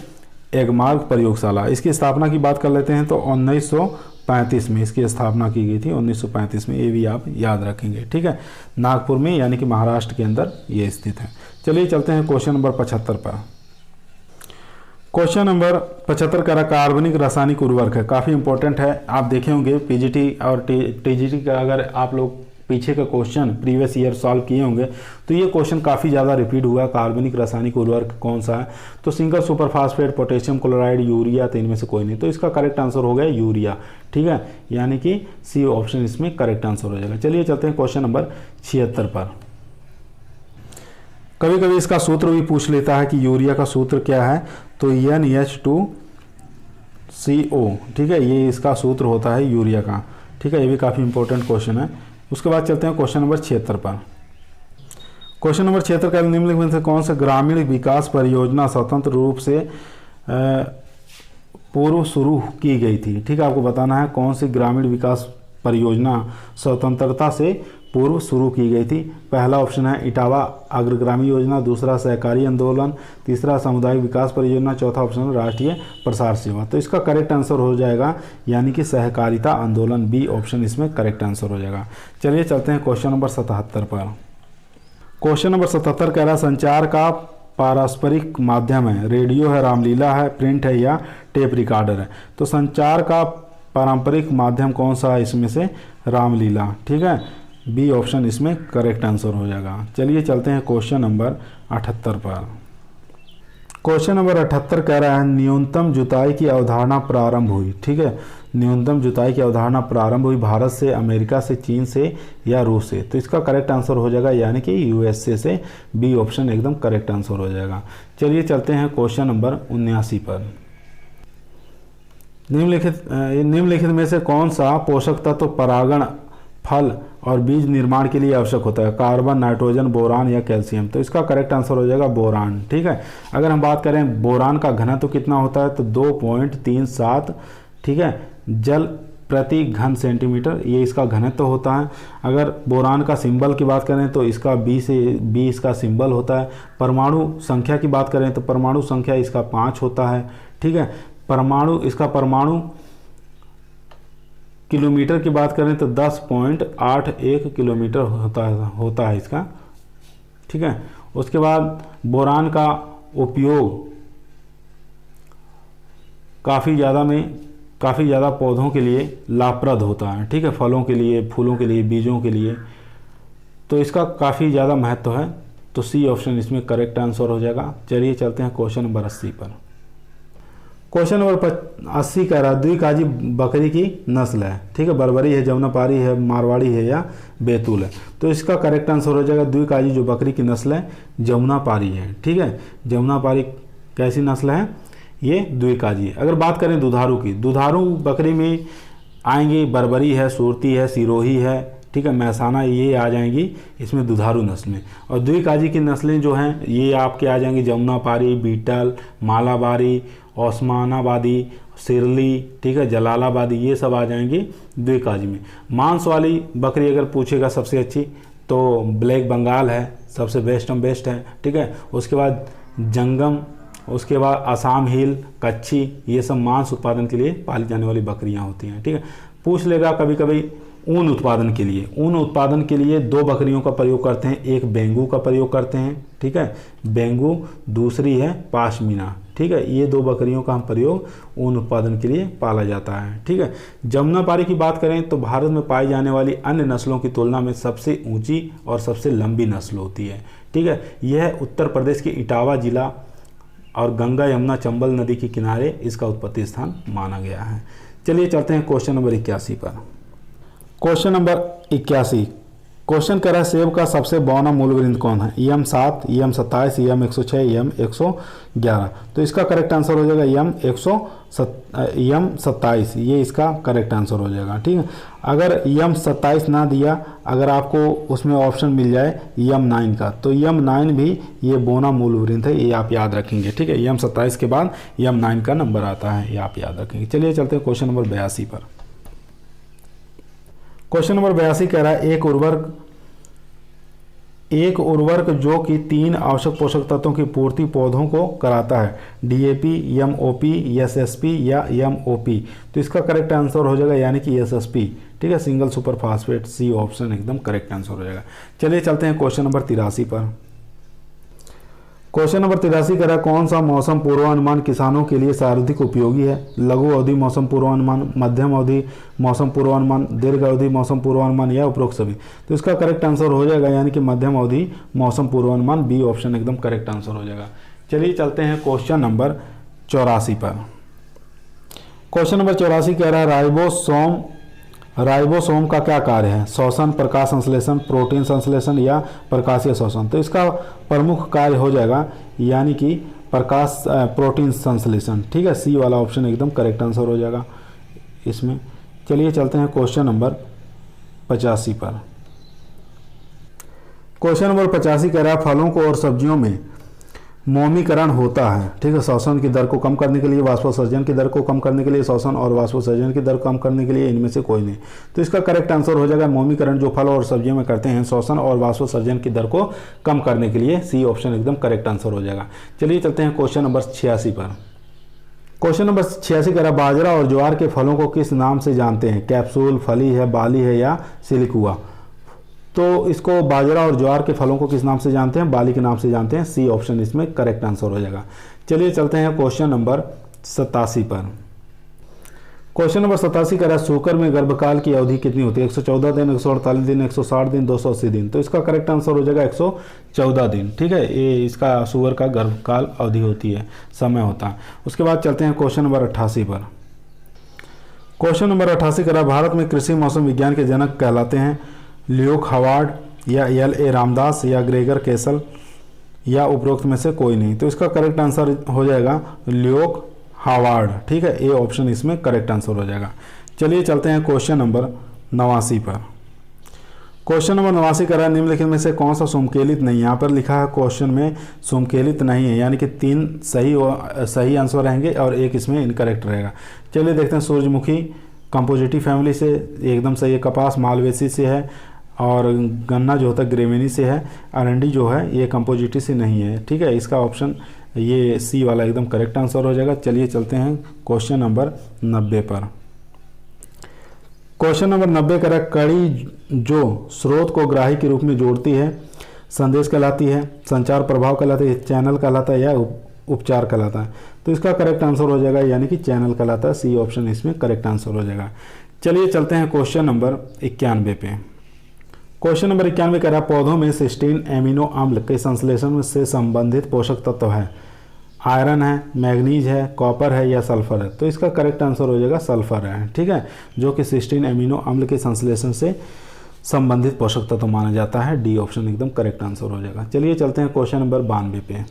एगमार्ग प्रयोगशाला। इसकी स्थापना की बात कर लेते हैं तो 1935 में इसकी स्थापना की गई थी, 1935 में, ये भी आप याद रखेंगे, ठीक है। नागपुर में यानी कि महाराष्ट्र के अंदर ये स्थित है। चलिए चलते हैं क्वेश्चन नंबर 75 पर। क्वेश्चन नंबर 75 का कार्बनिक रासायनिक उर्वरक है, काफ़ी इंपॉर्टेंट है। आप देखे होंगे पीजीटी और टीजीटी का, अगर आप लोग पीछे का क्वेश्चन प्रीवियस ईयर सॉल्व किए होंगे तो ये क्वेश्चन काफ़ी ज़्यादा रिपीट हुआ। कार्बनिक रासायनिक उर्वरक कौन सा है? तो single super phosphate, potassium chloride, urea, तो इनमें से कोई नहीं। तो इसका करेक्ट आंसर हो गया यूरिया, ठीक है, यानी कि सी ऑप्शन इसमें करेक्ट आंसर हो जाएगा। चलिए चलते हैं क्वेश्चन नंबर 76 पर। कभी कभी इसका सूत्र भी पूछ लेता है कि यूरिया का सूत्र क्या है, तो NH2CO, ठीक है, ये इसका सूत्र होता है यूरिया का, ठीक है। ये भी काफ़ी इंपॉर्टेंट क्वेश्चन है। उसके बाद चलते हैं क्वेश्चन नंबर 76 पर। क्वेश्चन नंबर 76 का निम्नलिखित में से कौन सा ग्रामीण विकास परियोजना स्वतंत्र रूप से पूर्व शुरू की गई थी? ठीक है, आपको बताना है कौन सी ग्रामीण विकास परियोजना स्वतंत्रता से पूर्व शुरू की गई थी। पहला ऑप्शन है इटावा अग्रगामी योजना, दूसरा सहकारी आंदोलन, तीसरा सामुदायिक विकास परियोजना, चौथा ऑप्शन है राष्ट्रीय प्रसार सेवा। तो इसका करेक्ट आंसर हो जाएगा यानी कि सहकारिता आंदोलन, बी ऑप्शन इसमें करेक्ट आंसर हो जाएगा। चलिए चलते हैं क्वेश्चन नंबर 77 पर। क्वेश्चन नंबर 77 कह रहा है संचार का पारस्परिक माध्यम है, रेडियो है, रामलीला है, प्रिंट है या टेप रिकॉर्डर है? तो संचार का पारंपरिक माध्यम कौन सा है इसमें से? रामलीला, ठीक है, बी ऑप्शन इसमें करेक्ट आंसर हो जाएगा। चलिए चलते हैं क्वेश्चन नंबर 78 पर। क्वेश्चन नंबर 78 कह रहा है न्यूनतम जुताई की अवधारणा प्रारंभ हुई, ठीक है, न्यूनतम जुताई की अवधारणा प्रारंभ हुई भारत से, अमेरिका से, चीन से या रूस से? तो इसका करेक्ट आंसर हो जाएगा यानी कि यूएसए से, बी ऑप्शन एकदम करेक्ट आंसर हो जाएगा। चलिए चलते हैं क्वेश्चन नंबर 79 पर। निम्नलिखित में से कौन सा पोषक तत्व परागण, फल और बीज निर्माण के लिए आवश्यक होता है? कार्बन, नाइट्रोजन, बोरान या कैल्शियम? तो इसका करेक्ट आंसर हो जाएगा बोरान, ठीक है। अगर हम बात करें बोरान का घनत्व कितना होता है तो 2.37, ठीक है, जल प्रति घन सेंटीमीटर, ये इसका घनत्व होता है। अगर बोरान का सिंबल की बात करें तो इसका बी इसका सिंबल होता है। परमाणु संख्या की बात करें तो परमाणु संख्या इसका 5 होता है, ठीक है। परमाणु किलोमीटर की बात करें तो 10.81 किलोमीटर होता है इसका, ठीक है। उसके बाद बोरान का उपयोग काफ़ी ज़्यादा पौधों के लिए लाभप्रद होता है, ठीक है, फलों के लिए, फूलों के लिए, बीजों के लिए, तो इसका काफ़ी ज़्यादा महत्व है। तो सी ऑप्शन इसमें करेक्ट आंसर हो जाएगा। चलिए चलते हैं क्वेश्चन नंबर 80 पर। क्वेश्चन नंबर 80 कह रहा है द्विकाजी बकरी की नस्ल है, ठीक है, बर्बरी है, जमुनापारी है, मारवाड़ी है या बैतूल है? तो इसका करेक्ट आंसर हो जाएगा द्विकाजी जो बकरी की नस्ल है जमुनापारी है, ठीक है। जमुनापारी कैसी नस्ल है? ये द्विकाजी है। अगर बात करें दुधारू की, दुधारू बकरी में आएंगी बर्बरी है, सुरती है, सिरोही है, ठीक है, मैसाना, ये आ जाएंगी इसमें दुधारू नस्लें। और द्विकाजी की नस्लें जो हैं ये आपके आ जाएंगी जमुनापारी, बीटल, मालाबारी, ओस्मानाबादी, सिरली, ठीक है, जलालाबादी, ये सब आ जाएंगी द्विकाजी में। मांस वाली बकरी अगर पूछेगा सबसे अच्छी तो ब्लैक बंगाल है, सबसे बेस्ट है, ठीक है। उसके बाद जंगम, उसके बाद आसाम हिल, कच्छी, ये सब मांस उत्पादन के लिए पाली जाने वाली बकरियां होती हैं, ठीक है। पूछ लेगा कभी कभी ऊन उत्पादन के लिए 2 बकरियों का प्रयोग करते हैं, एक बेंगू का प्रयोग करते हैं, ठीक है, बेंगू, दूसरी है पाशमीना, ठीक है। ये 2 बकरियों का हम प्रयोग ऊन उत्पादन के लिए पाला जाता है, ठीक है। जमुनापारी की बात करें तो भारत में पाई जाने वाली अन्य नस्लों की तुलना में सबसे ऊंची और सबसे लंबी नस्ल होती है, ठीक है। यह उत्तर प्रदेश के इटावा जिला और गंगा यमुना चंबल नदी के किनारे इसका उत्पत्ति स्थान माना गया है। चलिए चलते हैं क्वेश्चन नंबर 81 पर। क्वेश्चन नंबर 81 क्वेश्चन कर रहा है सेब का सबसे बौना मूलवृंत कौन है? यम 7, यम 27, यम 106, यम 111। तो इसका करेक्ट आंसर हो जाएगा यम 27, ये इसका करेक्ट आंसर हो जाएगा, ठीक है। अगर यम 27 ना दिया, अगर आपको उसमें ऑप्शन मिल जाए यम 9 का, तो यम 9 भी ये बौना मूलवृंत है, ये आप याद रखेंगे, ठीक है। यम 27 के बाद यम 9 का नंबर आता है, ये आप याद रखेंगे। चलिए चलते हैं क्वेश्चन नंबर 82 पर। क्वेश्चन नंबर 82 कह रहा है एक उर्वरक जो कि 3 आवश्यक पोषक तत्वों की पूर्ति पौधों को कराता है, डीएपी, एमओपी, एसएसपी या एमओपी। तो इसका करेक्ट आंसर हो जाएगा यानी कि एसएसपी, ठीक है, single super phosphate. C option एकदम करेक्ट आंसर हो जाएगा। चलिए चलते हैं क्वेश्चन नंबर 83 पर। क्वेश्चन नंबर 83 कह रहा है कौन सा मौसम पूर्वानुमान किसानों के लिए सर्वाधिक उपयोगी है? लघु अवधि मौसम पूर्वानुमान, मध्यम अवधि मौसम पूर्वानुमान, दीर्घ अवधि मौसम पूर्वानुमान या उपरोक्त सभी। तो इसका करेक्ट आंसर हो जाएगा यानी कि मध्यम अवधि मौसम पूर्वानुमान, बी ऑप्शन एकदम करेक्ट आंसर हो जाएगा। चलिए चलते हैं क्वेश्चन नंबर 84 पर। क्वेश्चन नंबर 84 कह रहा है राइबोसोम का क्या कार्य है? श्वसन, प्रकाश संश्लेषण, प्रोटीन संश्लेषण या प्रकाशीय श्वसन। तो इसका प्रमुख कार्य हो जाएगा यानी कि प्रोटीन संश्लेषण, ठीक है। सी वाला ऑप्शन एकदम करेक्ट आंसर हो जाएगा इसमें। चलिए चलते हैं क्वेश्चन नंबर 85 पर। क्वेश्चन नंबर 85 कह रहा है फलों को और सब्जियों में मोमीकरण होता है, ठीक है। श्वसन की दर को कम करने के लिए, वाष्पोत्सर्जन की दर को कम करने के लिए, श्वसन और वाष्पोत्सर्जन की दर कम करने के लिए, इनमें से कोई नहीं। तो इसका करेक्ट आंसर हो जाएगा मोमीकरण जो फल और सब्जियों में करते हैं श्वसन और वाष्पोत्सर्जन की दर को कम करने के लिए। सी ऑप्शन एकदम करेक्ट आंसर हो जाएगा। चलिए चलते हैं क्वेश्चन नंबर 86 पर। क्वेश्चन नंबर 86 कह रहा बाजरा और ज्वार के फलों को किस नाम से जानते हैं? कैप्सूल, फली है, बाली है या सिलिकुआ। तो इसको बाजरा और ज्वार के फलों को किस नाम से जानते हैं? बाली के नाम से जानते हैं। सी ऑप्शन इसमें करेक्ट आंसर हो जाएगा। चलिए चलते हैं क्वेश्चन नंबर 87 पर। क्वेश्चन नंबर 87 कह रहा है सूकर में गर्भकाल की अवधि कितनी होती है? 114 दिन, 148 दिन, 160 दिन, 280 दिन। तो इसका करेक्ट आंसर हो जाएगा 114 दिन, ठीक है। ये इसका सूअर का गर्भकाल अवधि होती है, समय होता है। उसके बाद चलते हैं क्वेश्चन नंबर 88 पर। क्वेश्चन नंबर 88 कह रहा है भारत में कृषि मौसम विज्ञान के जनक कहलाते हैं ल्यूक हावर्ड या L.A. रामदास या ग्रेगर केसल या उपरोक्त में से कोई नहीं। तो इसका करेक्ट आंसर हो जाएगा ल्यूक हावर्ड, ठीक है। ए ऑप्शन इसमें करेक्ट आंसर हो जाएगा। चलिए चलते हैं क्वेश्चन नंबर 89 पर। क्वेश्चन नंबर 89 कह रहा है निम्नलिखित में से कौन सा सुमकेलित नहीं है? यहाँ पर लिखा है क्वेश्चन में सुमकेलित नहीं है, यानी कि 3 सही आंसर रहेंगे और 1 इसमें इनकरेक्ट रहेगा। चलिए देखते हैं सूरजमुखी कंपोजिटी फैमिली से एकदम सही है, कपास मालवेसी से है और गन्ना जो होता है ग्रेविनी से है, अरंडी जो है ये कंपोजिटी से नहीं है, ठीक है। इसका ऑप्शन ये सी वाला एकदम करेक्ट आंसर हो जाएगा। चलिए चलते हैं क्वेश्चन नंबर 90 पर। क्वेश्चन नंबर 90 कह रहा है कड़ी जो स्रोत को ग्राही के रूप में जोड़ती है संदेश कहलाती है, संचार प्रभाव कहलाती है, चैनल कहलाता है या उपचार कहलाता है। तो इसका करेक्ट आंसर हो जाएगा यानी कि चैनल कहलाता है। सी ऑप्शन इसमें करेक्ट आंसर हो जाएगा। चलिए चलते हैं क्वेश्चन नंबर 91 पे। क्वेश्चन नंबर 91 कह रहा है पौधों में सिस्टीन एमिनो अम्ल के संश्लेषण से संबंधित पोषक तत्व है, आयरन है, मैग्नीज है, कॉपर है या सल्फर है। तो इसका करेक्ट आंसर हो जाएगा सल्फर है, ठीक है, जो कि सिस्टीन एमिनो अम्ल के संश्लेषण से संबंधित पोषक तत्व माना जाता है। डी ऑप्शन एकदम करेक्ट आंसर हो जाएगा। चलिए चलते हैं क्वेश्चन नंबर 92 पे।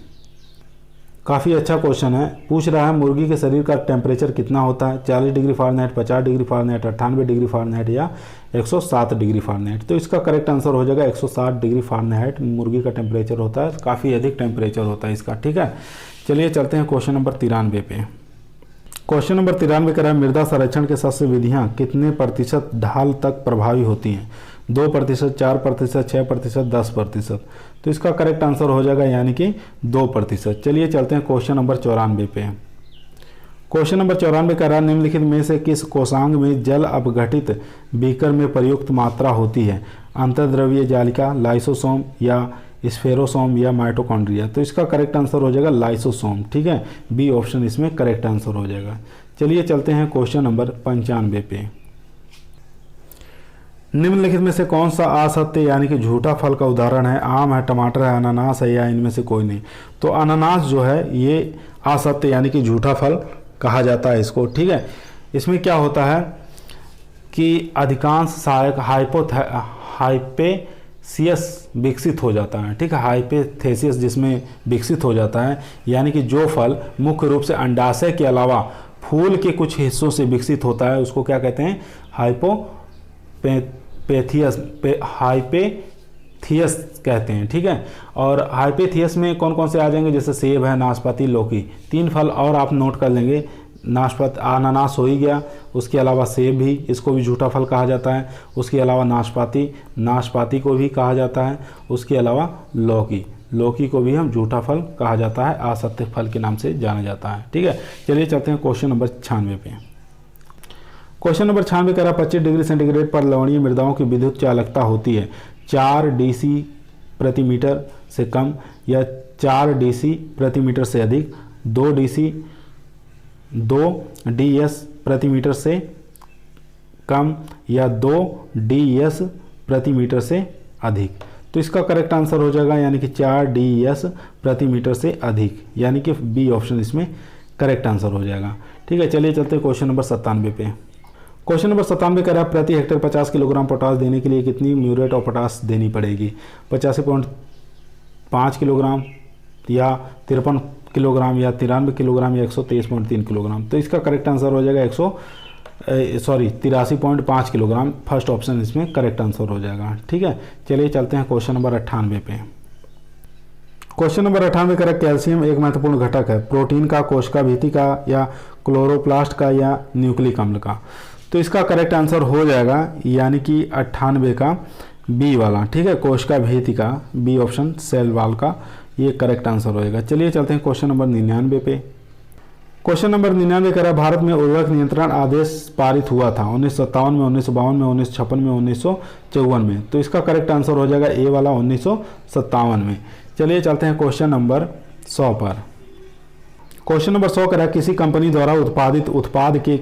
काफ़ी अच्छा क्वेश्चन है। पूछ रहा है मुर्गी के शरीर का टेम्परेचर कितना होता है? 40 degree Fahrenheit, 50 degree Fahrenheit, 98 degree Fahrenheit या 107 डिग्री फ़ारेनहाइट। तो इसका करेक्ट आंसर हो जाएगा 107 डिग्री फ़ारेनहाइट मुर्गी का टेम्परेचर होता है। काफ़ी अधिक टेम्परेचर होता है इसका, ठीक है। चलिए चलते हैं क्वेश्चन नंबर 93 पे। क्वेश्चन नंबर 93 कह रहा है मृदा संरक्षण के शस्य विधियाँ कितने प्रतिशत ढाल तक प्रभावी होती हैं? 2%, 4%, 6%, 10%। तो इसका करेक्ट आंसर हो जाएगा यानी कि 2%। चलिए चलते हैं क्वेश्चन नंबर 94 पे। क्वेश्चन नंबर 94 कह रहा है निम्नलिखित में से किस कोशांग में जल अपघटित बीकर में प्रयुक्त मात्रा होती है? अंतर्द्रव्यीय जालिका, लाइसोसोम या स्फेरोसोम या माइटोकॉन्ड्रिया। तो इसका करेक्ट आंसर हो जाएगा लाइसोसोम, ठीक है, बी ऑप्शन इसमें करेक्ट आंसर हो जाएगा। चलिए चलते हैं क्वेश्चन नंबर 95 पे। निम्नलिखित में से कौन सा असत्य यानी कि झूठा फल का उदाहरण है? आम है, टमाटर है, अनानास है या इनमें से कोई नहीं? तो अनानास जो है ये असत्य यानी कि झूठा फल कहा जाता है इसको, ठीक है। इसमें क्या होता है कि अधिकांश सहायक हाइपेसियस विकसित हो जाता है, ठीक है, हाइपेथेसियस जिसमें विकसित हो जाता है, यानी कि जो फल मुख्य रूप से अंडाशय के अलावा फूल के कुछ हिस्सों से विकसित होता है उसको क्या कहते हैं? हाइपेथियस कहते हैं, ठीक है। और हाइपेथियस में कौन कौन से आ जाएंगे? जैसे सेब है, नाशपाती, लौकी, 3 फल और आप नोट कर लेंगे। नाशपाती, अनानास हो ही गया, उसके अलावा सेब भी, इसको भी झूठा फल कहा जाता है। उसके अलावा नाशपाती को भी कहा जाता है। उसके अलावा लौकी को भी हम झूठा फल कहा जाता है, असत्य फल के नाम से जाना जाता है, ठीक है। चलिए चलते हैं क्वेश्चन नंबर 96 पे। क्वेश्चन नंबर 96 कह रहा 25 डिग्री सेंटीग्रेड पर लवणीय मृदाओं की विद्युत चालकता होती है 4 DC प्रति मीटर से कम या 4 DC प्रति मीटर से अधिक, 2 DS प्रति मीटर से कम या 2 DS प्रति मीटर से अधिक। तो इसका करेक्ट आंसर हो जाएगा यानी कि 4 DS प्रति मीटर से अधिक, यानी कि बी ऑप्शन इसमें करेक्ट आंसर हो जाएगा, ठीक है। चलिए चलते हैं क्वेश्चन नंबर 97 पे। क्वेश्चन नंबर 97 कह रहा है प्रति हेक्टेयर 50 किलोग्राम पोटास देने के लिए कितनी म्यूरेट ऑफ पोटास देनी पड़ेगी? 85.5 किलोग्राम या 53 किलोग्राम या 93 किलोग्राम या 123.3 किलोग्राम। तो इसका करेक्ट आंसर हो जाएगा 83.5 किलोग्राम। फर्स्ट ऑप्शन इसमें करेक्ट आंसर हो जाएगा, ठीक है। चलिए चलते हैं क्वेश्चन नंबर 98 पे। क्वेश्चन नंबर 98 कह रहा है कैल्शियम एक महत्वपूर्ण घटक है प्रोटीन का, कोशिका भित्ति का या क्लोरोप्लास्ट का या न्यूक्लिक अम्ल का? तो इसका करेक्ट आंसर हो जाएगा यानी कि 98 का बी वाला, ठीक है, कोशिका भित्ति का, बी ऑप्शन सेल वॉल का, ये करेक्ट आंसर हो जाएगा। चलिए चलते हैं क्वेश्चन नंबर 99 पे। क्वेश्चन नंबर 99 कह रहा है भारत में उर्वरक नियंत्रण आदेश पारित हुआ था 1957 में, 1952 में, 1956 में, 1954 में। तो इसका करेक्ट आंसर हो जाएगा ए वाला 1957 में। चलिए चलते हैं क्वेश्चन नंबर 100 पर। क्वेश्चन नंबर 100 कह रहा है किसी कंपनी द्वारा उत्पादित उत्पाद के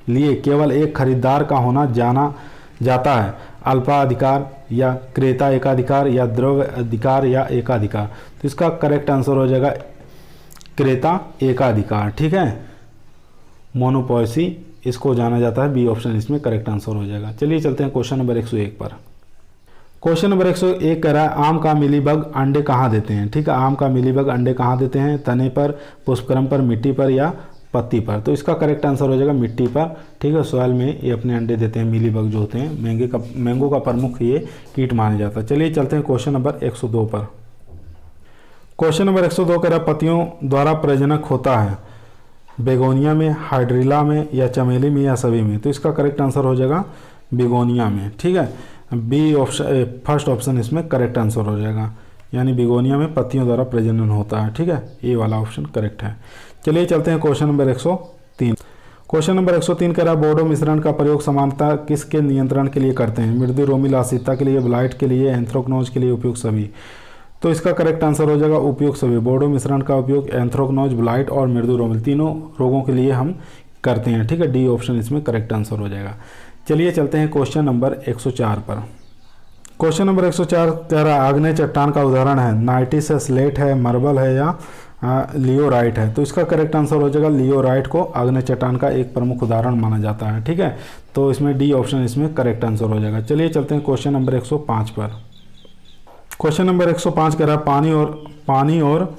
लिए केवल एक खरीदार का होना जाना जाता है, अल्पाधिकार या क्रेता एकाधिकार या द्रव्य अधिकार या एकाधिकार। तो इसका करेक्ट आंसर हो जाएगा क्रेता एकाधिकार, ठीक है, मोनोपॉलिसी इसको जाना जाता है, बी ऑप्शन इसमें करेक्ट आंसर हो जाएगा। चलिए चलते हैं क्वेश्चन नंबर 101 पर। क्वेश्चन नंबर 101 कह रहा है आम का मिलीबग अंडे कहाँ देते हैं? ठीक है, आम का मिलीबग अंडे कहाँ देते हैं? तने पर, पुष्पक्रम पर, मिट्टी पर या पत्ती पर? तो इसका करेक्ट आंसर हो जाएगा मिट्टी पर, ठीक है। सॉइल में ये अपने अंडे देते हैं, मिलीबग जो होते हैं, मैंगो का प्रमुख ये कीट माना जाता है। चलिए चलते हैं क्वेश्चन नंबर 102 पर। क्वेश्चन नंबर 102 कह रहा पत्तियों द्वारा प्रजनक होता है बेगोनिया में, हाइड्रिला में या चमेली में या सभी में? तो इसका करेक्ट आंसर हो जाएगा बेगोनिया में, ठीक है, बी ऑप्शन फर्स्ट ऑप्शन इसमें करेक्ट आंसर हो जाएगा, यानी बेगोनिया में पत्तियों द्वारा प्रजनन होता है, ठीक है, ए वाला ऑप्शन करेक्ट है। चलिए चलते हैं क्वेश्चन नंबर 103। क्वेश्चन नंबर 103 कह रहा है बोडो मिश्रण का प्रयोग समानता किसके नियंत्रण के लिए करते हैं? मृदु रोमिल आसिता के लिए, ब्लाइट के लिए, एंथ्रोक्नोज के लिए, उपयुक्त सभी? तो इसका करेक्ट आंसर हो जाएगा उपयुक्त सभी। बोडो मिश्रण का उपयोग एंथ्रोक्नोज, ब्लाइट और मृदु रोमिल तीनों रोगों के लिए हम करते हैं, ठीक है, डी ऑप्शन इसमें करेक्ट आंसर हो जाएगा। चलिए चलते हैं क्वेश्चन नंबर 104 पर। क्वेश्चन नंबर 104 कह रहा है आग्नेय चट्टान का उदाहरण है नाइटिस है, स्लेट है, मार्बल है या लियोराइट है? तो इसका करेक्ट आंसर हो जाएगा लियोराइट को आग्नेय चट्टान का एक प्रमुख उदाहरण माना जाता है, ठीक है, तो इसमें डी ऑप्शन इसमें करेक्ट आंसर हो जाएगा। चलिए चलते हैं क्वेश्चन नंबर 105 पर। क्वेश्चन नंबर 105 कह रहा है पानी और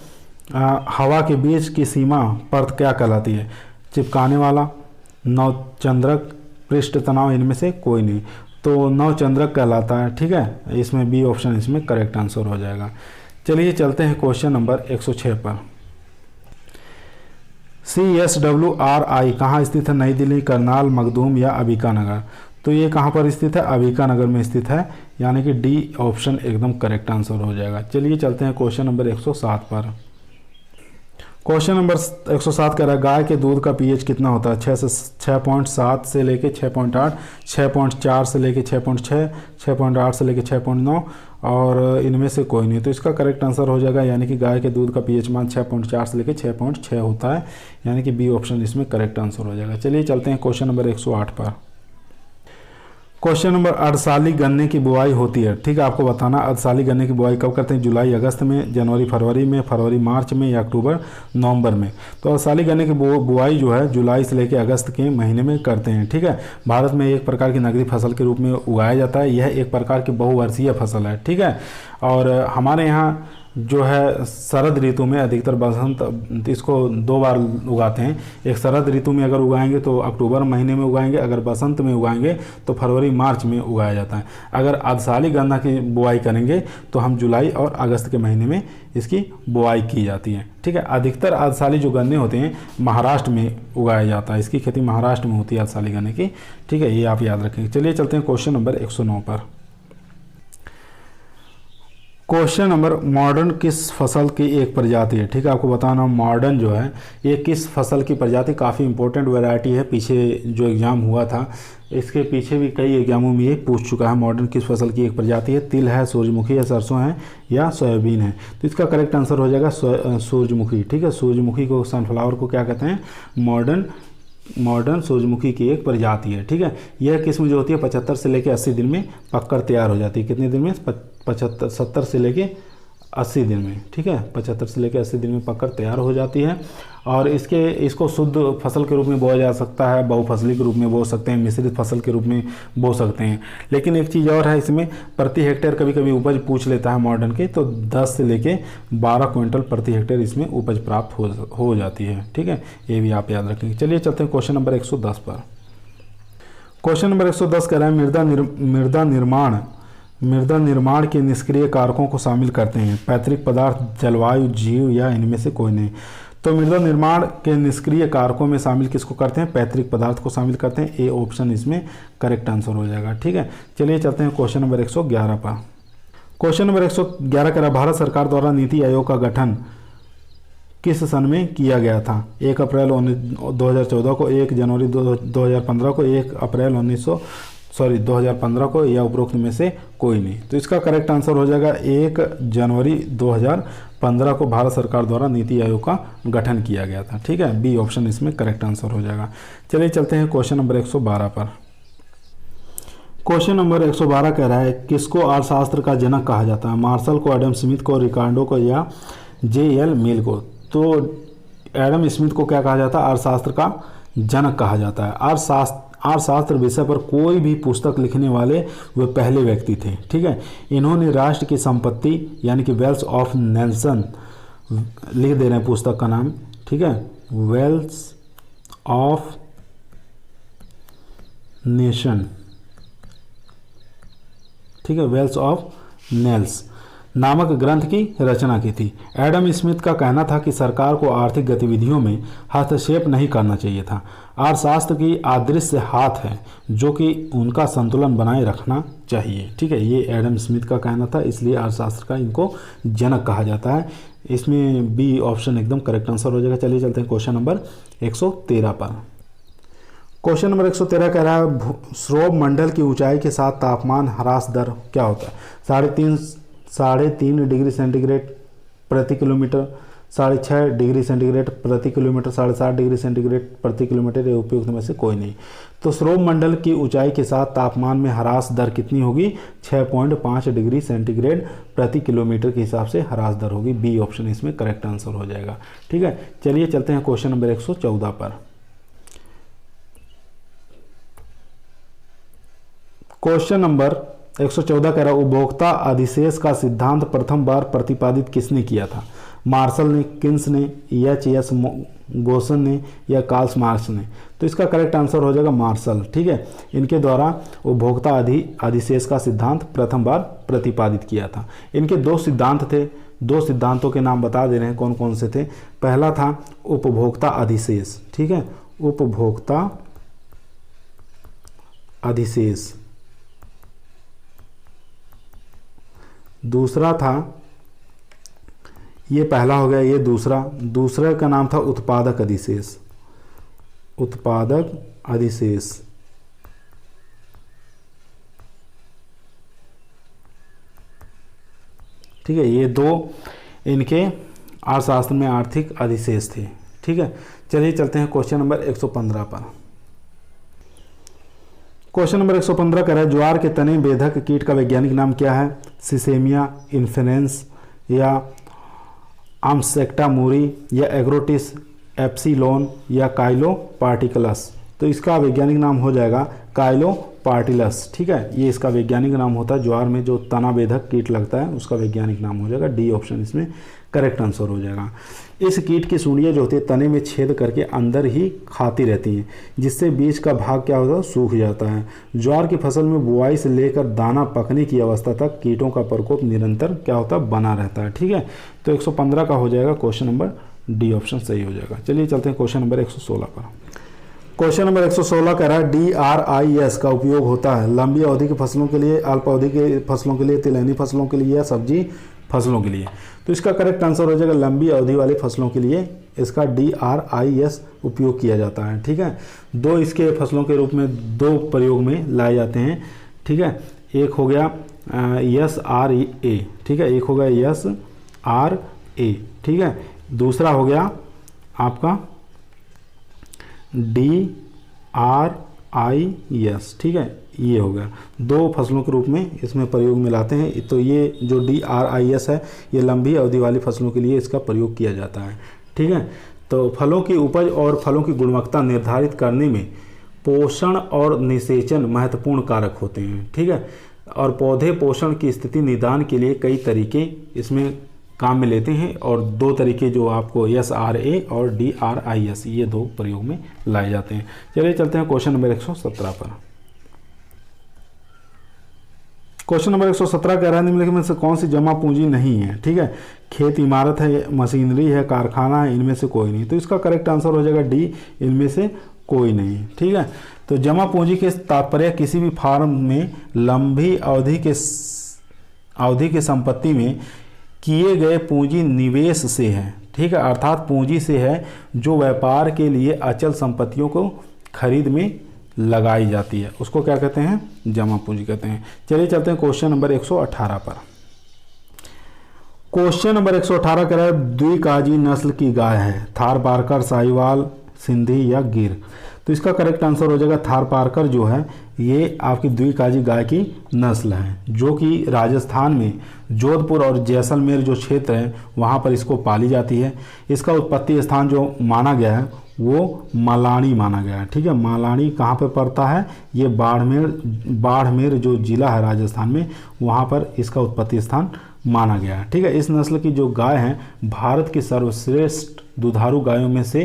हवा के बीच की सीमा परत क्या कहलाती है? चिपकाने वाला, नवचंद्रक, पृष्ठ तनाव, इनमें से कोई नहीं? तो नवचंद्रक कहलाता है, ठीक है, इसमें बी ऑप्शन इसमें करेक्ट आंसर हो जाएगा। चलिए चलते हैं क्वेश्चन नंबर 106 पर। CSWRI कहाँ स्थित है? नई दिल्ली, करनाल, मखदूम या अंबिका नगर? तो ये कहाँ पर स्थित है? अंबिका नगर में स्थित है, यानी कि डी ऑप्शन एकदम करेक्ट आंसर हो जाएगा। चलिए चलते हैं क्वेश्चन नंबर 107 पर। क्वेश्चन नंबर 107 कह रहा है गाय के दूध का पीएच कितना होता है? 6.7 से लेके 6.8, 6.4 से लेके 6.6, 6.8 से लेके 6.9 और इनमें से कोई नहीं। तो इसका करेक्ट आंसर हो जाएगा यानी कि गाय के दूध का पीएच मान 6.4 से लेके 6.6 होता है, यानी कि बी ऑप्शन इसमें करेक्ट आंसर हो जाएगा। चलिए चलते हैं क्वेश्चन नंबर 108 पर। क्वेश्चन नंबर, अर्धसाली गन्ने की बुआई होती है, ठीक है, आपको बताना अर्धसाली गन्ने की बुआई कब करते हैं? जुलाई अगस्त में, जनवरी फरवरी में, फरवरी मार्च में या अक्टूबर नवंबर में। तो अर्धसाली गन्ने की बुआई जो है जुलाई से लेकर अगस्त के महीने में करते हैं, ठीक है। भारत में एक प्रकार की नगदी फसल के रूप में उगाया जाता है, यह एक प्रकार की बहुवर्षीय फसल है, ठीक है। और हमारे यहाँ जो है शरद ऋतु में अधिकतर बसंत इसको 2 बार उगाते हैं। एक शरद ऋतु में अगर उगाएंगे तो अक्टूबर महीने में उगाएंगे, अगर बसंत में उगाएंगे तो फरवरी मार्च में उगाया जाता है। अगर अर्धसाली गन्ना की बुआई करेंगे तो हम जुलाई और अगस्त के महीने में इसकी बुआई की जाती है, ठीक है। अधिकतर अर्धसाली जो गन्ने होते हैं महाराष्ट्र में उगाया जाता है, इसकी खेती महाराष्ट्र में होती है अर्धसाली गन्ने की, ठीक है, ये आप याद रखेंगे। चलिए चलते हैं क्वेश्चन नंबर 109 पर। क्वेश्चन नंबर, मॉडर्न किस फसल की एक प्रजाति है? ठीक है, आपको बताना मॉडर्न जो है ये किस फसल की प्रजाति, काफ़ी इंपॉर्टेंट वैरायटी है। पीछे जो एग्ज़ाम हुआ था इसके पीछे भी कई एग्जामों में ये पूछ चुका है, मॉडर्न किस फसल की एक प्रजाति है? तिल है, सूरजमुखी है, सरसों है या सोयाबीन है? तो इसका करेक्ट आंसर हो जाएगा सूरजमुखी, ठीक है। सूरजमुखी को, सनफ्लावर को क्या कहते हैं? मॉडर्न सूरजमुखी की एक प्रजाति है, ठीक है। यह किस्म जो होती है 75 से लेकर 80 दिन में पककर तैयार हो जाती है। कितने दिन में? 70 से लेके 80 दिन में, ठीक है, 75 से लेकर 80 दिन में पककर तैयार हो जाती है। और इसको शुद्ध फसल के रूप में बोया जा सकता है, बहुफसली के रूप में बो सकते हैं, मिश्रित फसल के रूप में बो सकते हैं। लेकिन एक चीज़ और है इसमें, प्रति हेक्टेयर कभी कभी उपज पूछ लेता है मॉडर्न की, तो 10 से लेके 12 क्विंटल प्रति हेक्टेयर इसमें उपज प्राप्त हो जाती है, ठीक है, ये भी आप याद रखेंगे। चलिए चलते हैं क्वेश्चन नंबर 110 पर। क्वेश्चन नंबर 110 कह रहा है मृदा निर्माण के निष्क्रिय कारकों को शामिल करते हैं? पैतृक पदार्थ, जलवायु, जीव या इनमें से कोई नहीं। तो मृदा निर्माण के निष्क्रिय कारकों में शामिल किसको करते हैं? पैतृक पदार्थ को शामिल करते हैं। ए ऑप्शन इसमें करेक्ट आंसर हो जाएगा, ठीक है। चलिए चलते हैं क्वेश्चन नंबर 111 पर। क्वेश्चन नंबर 111 कह रहा, भारत सरकार द्वारा नीति आयोग का गठन किस सन में किया गया था? 1 अप्रैल 2014 को, 1 जनवरी 2015 को, 1 अप्रैल 2015 को, या उपरोक्त में से कोई नहीं। तो इसका करेक्ट आंसर हो जाएगा 1 जनवरी 2015 को भारत सरकार द्वारा नीति आयोग का गठन किया गया था, ठीक है। बी ऑप्शन इसमें करेक्ट आंसर हो जाएगा। चलिए चलते हैं क्वेश्चन नंबर 112 पर। क्वेश्चन नंबर 112 कह रहा है, किसको अर्थशास्त्र का जनक कहा जाता है? मार्शल को, एडम स्मिथ को, रिकार्डो को या J.L. मिल को? तो एडम स्मिथ को क्या कहा जाता है? अर्थशास्त्र का जनक कहा जाता है। अर्थशास्त्र विषय पर कोई भी पुस्तक लिखने वाले वे पहले व्यक्ति थे, ठीक है। इन्होंने राष्ट्र की संपत्ति यानी कि वेल्थ ऑफ नेशन लिख दे रहे हैं पुस्तक का नाम, ठीक है, वेल्थ ऑफ नेशन, ठीक है, वेल्थ ऑफ नेल्स नामक ग्रंथ की रचना की थी। एडम स्मिथ का कहना था कि सरकार को आर्थिक गतिविधियों में हस्तक्षेप नहीं करना चाहिए था। अर्थशास्त्र की अदृश्य हाथ है जो कि उनका संतुलन बनाए रखना चाहिए, ठीक है, ये एडम स्मिथ का कहना था, इसलिए अर्थशास्त्र का इनको जनक कहा जाता है। इसमें बी ऑप्शन एकदम करेक्ट आंसर हो जाएगा। चलिए चलते हैं क्वेश्चन नंबर 113 पर। क्वेश्चन नंबर 113 कह रहा है, श्रोभ मंडल की ऊंचाई के साथ तापमान ह्रास दर क्या होता है? 3.5 डिग्री सेंटीग्रेड प्रति किलोमीटर, 6.5 डिग्री सेंटीग्रेड प्रति किलोमीटर, 7.5 डिग्री सेंटीग्रेड प्रति किलोमीटर, ये उपयुक्त में से कोई नहीं। तो श्रोभ मंडल की ऊंचाई के साथ तापमान में ह्रास दर कितनी होगी? 6.5 डिग्री सेंटीग्रेड प्रति किलोमीटर के हिसाब से ह्रास दर होगी। बी ऑप्शन इसमें करेक्ट आंसर हो जाएगा, ठीक है। चलिए चलते हैं क्वेश्चन नंबर 114 पर। क्वेश्चन नंबर 114 कह रहा है, उपभोक्ता अधिशेष का सिद्धांत प्रथम बार प्रतिपादित किसने किया था? मार्शल ने, किन्स ने, H.S. गोसन ने या कार्ल मार्क्स ने? तो इसका करेक्ट आंसर हो जाएगा मार्शल, ठीक है। इनके द्वारा उपभोक्ता अधिशेष का सिद्धांत प्रथम बार प्रतिपादित किया था। इनके 2 सिद्धांत थे, 2 सिद्धांतों के नाम बता दे रहे हैं कौन कौन से थे। पहला था उपभोक्ता अधिशेष, ठीक है, उपभोक्ता अधिशेष। दूसरा था ये पहला हो गया। ये दूसरा का नाम था उत्पादक अधिशेष। उत्पादक अधिशेष, ठीक है। ये दो इनके अर्थशास्त्र में आर्थिक अधिशेष थे, ठीक है। चलिए चलते हैं क्वेश्चन नंबर 115 पर। क्वेश्चन नंबर 115 कह रहा है ज्वार के तने बेधक कीट का वैज्ञानिक नाम क्या है? सिसेमिया इन्फेरेंस या आम्सेक्टा मूरी या एग्रोटिस एप्सिलॉन या काइलो पार्टिकलस। तो इसका वैज्ञानिक नाम हो जाएगा काइलो पार्टिलस, ठीक है। ये इसका वैज्ञानिक नाम होता है। ज्वार में जो तना बेधक कीट लगता है उसका वैज्ञानिक नाम हो जाएगा डी ऑप्शन इसमें करेक्ट आंसर हो जाएगा। इस कीट की सूंडियाँ जो होती है तने में छेद करके अंदर ही खाती रहती हैं, जिससे बीज का भाग क्या होता है? सूख जाता है। ज्वार की फसल में बुआई से लेकर दाना पकने की अवस्था तक कीटों का प्रकोप निरंतर क्या होता है? बना रहता है, ठीक है। तो 115 का हो जाएगा क्वेश्चन नंबर डी ऑप्शन सही हो जाएगा। चलिए चलते हैं क्वेश्चन नंबर 116 पर। क्वेश्चन नंबर 116 कह रहा है DRIS का उपयोग होता है लंबी अवधि की फसलों के लिए, अल्प अवधि के फसलों के लिए, तिलहनी फसलों के लिए या सब्जी फसलों के लिए। तो इसका करेक्ट आंसर हो जाएगा लंबी अवधि वाली फसलों के लिए इसका DRIS उपयोग किया जाता है, ठीक है। दो इसके फसलों के रूप में दो प्रयोग में लाए जाते हैं, ठीक है। एक हो गया SRA, ठीक है। एक हो गया SRA, ठीक है। दूसरा हो गया आपका DRIS, ठीक है। ये हो गया दो फसलों के रूप में इसमें प्रयोग में लाते हैं। तो ये जो DRIS है ये लंबी अवधि वाली फसलों के लिए इसका प्रयोग किया जाता है, ठीक है। तो फलों की उपज और फलों की गुणवत्ता निर्धारित करने में पोषण और निषेचन महत्वपूर्ण कारक होते हैं, ठीक है। और पौधे पोषण की स्थिति निदान के लिए कई तरीके इसमें काम में लेते हैं और दो तरीके जो आपको SRA और DRIS ये दो प्रयोग में लाए जाते हैं। चलिए चलते हैं क्वेश्चन नंबर 117 पर। क्वेश्चन नंबर 117 कह रहा है निम्नलिखित में से कौन सी जमा पूंजी नहीं है, ठीक है। खेत, इमारत है, मशीनरी है, कारखाना है, इनमें से कोई नहीं। तो इसका करेक्ट आंसर हो जाएगा डी, इनमें से कोई नहीं, ठीक है। तो जमा पूंजी के तात्पर्य किसी भी फार्म में लंबी अवधि के संपत्ति में किए गए पूंजी निवेश से है, ठीक है। अर्थात पूंजी से है जो व्यापार के लिए अचल संपत्तियों को खरीद में लगाई जाती है, उसको क्या कहते हैं? जमा पूंजी कहते हैं। चलिए चलते हैं क्वेश्चन नंबर 118 पर। क्वेश्चन नंबर 118 कह रहा है द्विकाजी नस्ल की गाय है, थार पारकर, साहिवाल, सिंधी या गिर। तो इसका करेक्ट आंसर हो जाएगा थार पारकर जो है ये आपकी द्विकाजी गाय की नस्ल है, जो कि राजस्थान में जोधपुर और जैसलमेर जो क्षेत्र है वहाँ पर इसको पाली जाती है। इसका उत्पत्ति स्थान जो माना गया है वो मालानी माना गया है, ठीक है। मालानी कहाँ पे पड़ता है? ये बाड़मेर जो जिला है राजस्थान में, वहाँ पर इसका उत्पत्ति स्थान माना गया है, ठीक है। इस नस्ल की जो गाय है भारत की सर्वश्रेष्ठ दुधारू गायों में से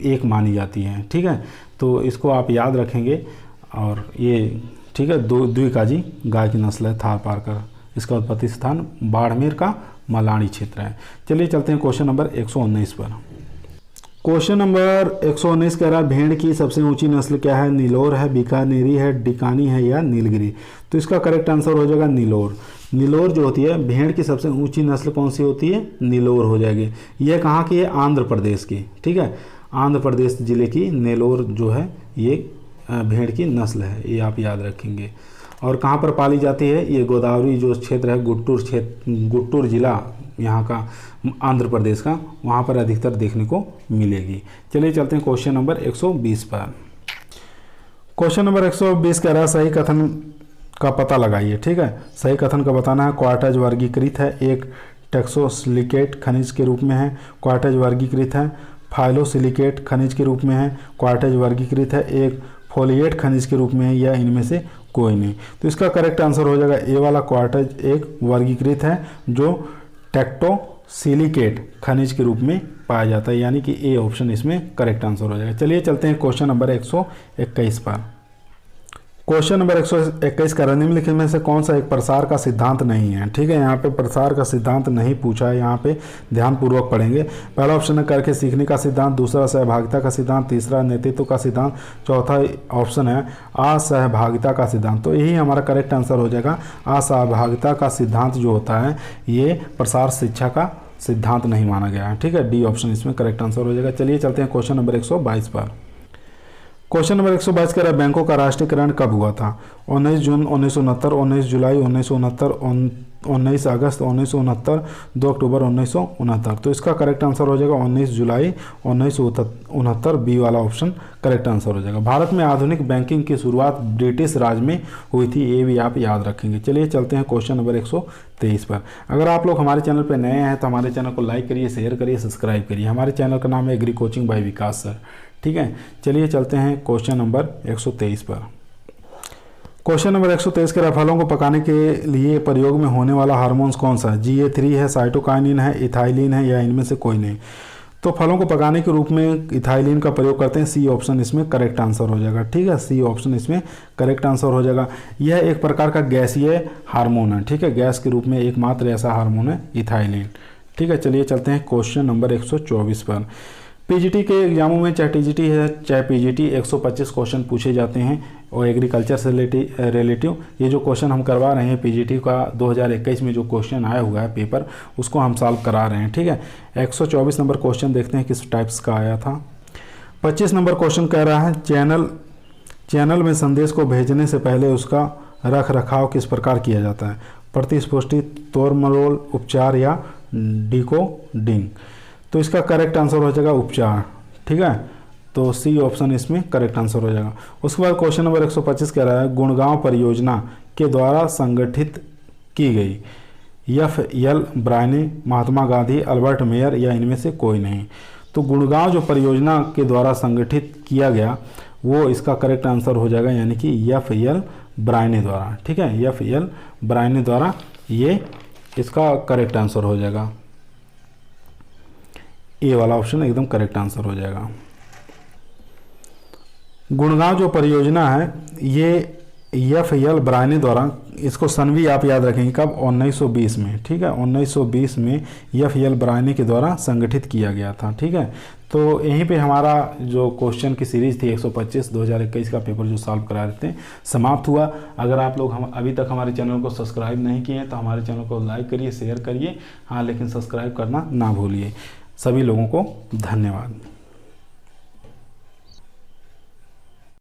एक मानी जाती है, ठीक है। तो इसको आप याद रखेंगे और ये, ठीक है, द्विकाजी गाय की नस्ल है थार पारकर। इसका उत्पत्ति स्थान बाड़मेर का मालानी क्षेत्र है। चलिए चलते हैं क्वेश्चन नंबर 119 पर। क्वेश्चन नंबर 119 कह रहा है भेड़ की सबसे ऊंची नस्ल क्या है? नीलोर है, बीकानेरी है, डिकानी है या नीलगिरी। तो इसका करेक्ट आंसर हो जाएगा नीलोर। नीलोर जो होती है भेड़ की सबसे ऊंची नस्ल कौन सी होती है? नीलोर हो जाएगी। यह कहाँ की है? आंध्र प्रदेश की, ठीक है। आंध्र प्रदेश जिले की नेलोर जो है ये भेड़ की नस्ल है, ये आप याद रखेंगे। और कहाँ पर पाली जाती है? ये गोदावरी जो क्षेत्र है, गुट्टूर जिला यहाँ का आंध्र प्रदेश का, वहाँ पर अधिकतर देखने को मिलेगी। चलिए चलते हैं क्वेश्चन नंबर 120 पर। क्वेश्चन नंबर 120 कह रहा है सही कथन का पता लगाइए, ठीक है। सही कथन का बताना है। क्वार्टज वर्गीकृत है, एक टेक्सोसिलिकेट खनिज के रूप में है, क्वार्टज वर्गीकृत है। फाइलोसिलिकेट खनिज के रूप में है, क्वार्टज वर्गीकृत है। एक फोलिएट खनिज के रूप में है, या इनमें से कोई नहीं। तो इसका करेक्ट आंसर हो जाएगा ए वाला, क्वार्टज एक वर्गीकृत है जो टेक्टोसिलिकेट खनिज के रूप में पाया जाता है, यानी कि ए ऑप्शन इसमें करेक्ट आंसर हो जाएगा। चलिए चलते हैं क्वेश्चन नंबर 121 पर। क्वेश्चन नंबर 121 का निम्नलिखित में से कौन सा एक प्रसार का सिद्धांत नहीं है, ठीक है। यहाँ पे प्रसार का सिद्धांत नहीं पूछा है, यहाँ पे ध्यानपूर्वक पढ़ेंगे। पहला ऑप्शन है करके सीखने का सिद्धांत, दूसरा सहभागिता का सिद्धांत, तीसरा नेतृत्व का सिद्धांत, चौथा ऑप्शन है असहभागिता का सिद्धांत। तो यही हमारा करेक्ट आंसर हो जाएगा। असहभागिता का सिद्धांत जो होता है ये प्रसार शिक्षा का सिद्धांत नहीं माना गया है। ठीक है, डी ऑप्शन इसमें करेक्ट आंसर हो जाएगा। चलिए चलते हैं क्वेश्चन नंबर 122 पर। क्वेश्चन नंबर 122 कह रहा है बैंकों का राष्ट्रीयकरण कब हुआ था? 19 जून 1969, 19 जुलाई 1969, 19 अगस्त 1969, 2 अक्टूबर 1969। तो इसका करेक्ट आंसर हो जाएगा 19 जुलाई 1969, बी वाला ऑप्शन करेक्ट आंसर हो जाएगा। भारत में आधुनिक बैंकिंग की शुरुआत ब्रिटिश राज में हुई थी, ये भी आप याद रखेंगे। चलिए चलते हैं क्वेश्चन नंबर 123 पर। अगर आप लोग हमारे चैनल पर नए हैं तो हमारे चैनल को लाइक करिए, शेयर करिए, सब्सक्राइब करिए। हमारे चैनल का नाम है एग्री कोचिंग बाय विकास सर। ठीक है, चलिए चलते हैं क्वेश्चन नंबर 123 पर। क्वेश्चन नंबर 123 के फलों को पकाने के लिए प्रयोग में होने वाला हार्मोन्स कौन सा है? GA3 है, साइटोकाइनिन है, इथाइलिन है, या इनमें से कोई नहीं? तो फलों को पकाने के रूप में इथाइलिन का प्रयोग करते हैं, सी ऑप्शन इसमें करेक्ट आंसर हो जाएगा। ठीक है, सी ऑप्शन इसमें करेक्ट आंसर हो जाएगा। यह एक प्रकार का गैसीय हार्मोन है। ठीक है, गैस के रूप में एकमात्र ऐसा हार्मोन है इथाइलिन। ठीक है, चलिए चलते हैं क्वेश्चन नंबर 124 पर। पीजीटी के एग्जामों में चाहे टीजीटी है चाहे पीजीटी 125 क्वेश्चन पूछे जाते हैं और एग्रीकल्चर से रिलेटिव ये जो क्वेश्चन हम करवा रहे हैं पीजीटी का 2021 में जो क्वेश्चन आया हुआ है पेपर, उसको हम सॉल्व करा रहे हैं। ठीक है, 124 नंबर क्वेश्चन देखते हैं किस टाइप्स का आया था। 25 नंबर क्वेश्चन कह रहा है चैनल में संदेश को भेजने से पहले उसका रख रखाव किस प्रकार किया जाता है? प्रतिस्पुष्टि, तोड़मरोड़, उपचार या डिकोडिंग? तो इसका करेक्ट आंसर हो जाएगा उपचार। ठीक है, तो सी ऑप्शन इसमें करेक्ट आंसर हो जाएगा। उसके बाद क्वेश्चन नंबर 125 कह रहा है गुड़गांव परियोजना के द्वारा संगठित की गई FL ब्रायने, Mahatma Gandhi, Albert Mayer, या इनमें से कोई नहीं? तो गुड़गांव जो परियोजना के द्वारा संगठित किया गया वो इसका करेक्ट आंसर हो जाएगा, यानी कि FL ब्रायने द्वारा। ठीक है, FL ब्रायने द्वारा ये इसका करेक्ट आंसर हो जाएगा। ए वाला ऑप्शन एकदम करेक्ट आंसर हो जाएगा। गुड़गांव जो परियोजना है ये FL ब्रायने द्वारा, इसको सन भी आप याद रखेंगे कब? 1920 में। ठीक है, 1920 में FL ब्रायने के द्वारा संगठित किया गया था। ठीक है, तो यहीं पे हमारा जो क्वेश्चन की सीरीज़ थी 125 2021 का पेपर जो सॉल्व करा रहे थे समाप्त हुआ। अगर आप लोग हम अभी तक हमारे चैनल को सब्सक्राइब नहीं किए हैं तो हमारे चैनल को लाइक करिए, शेयर करिए, हाँ लेकिन सब्सक्राइब करना ना भूलिए। सभी लोगों को धन्यवाद।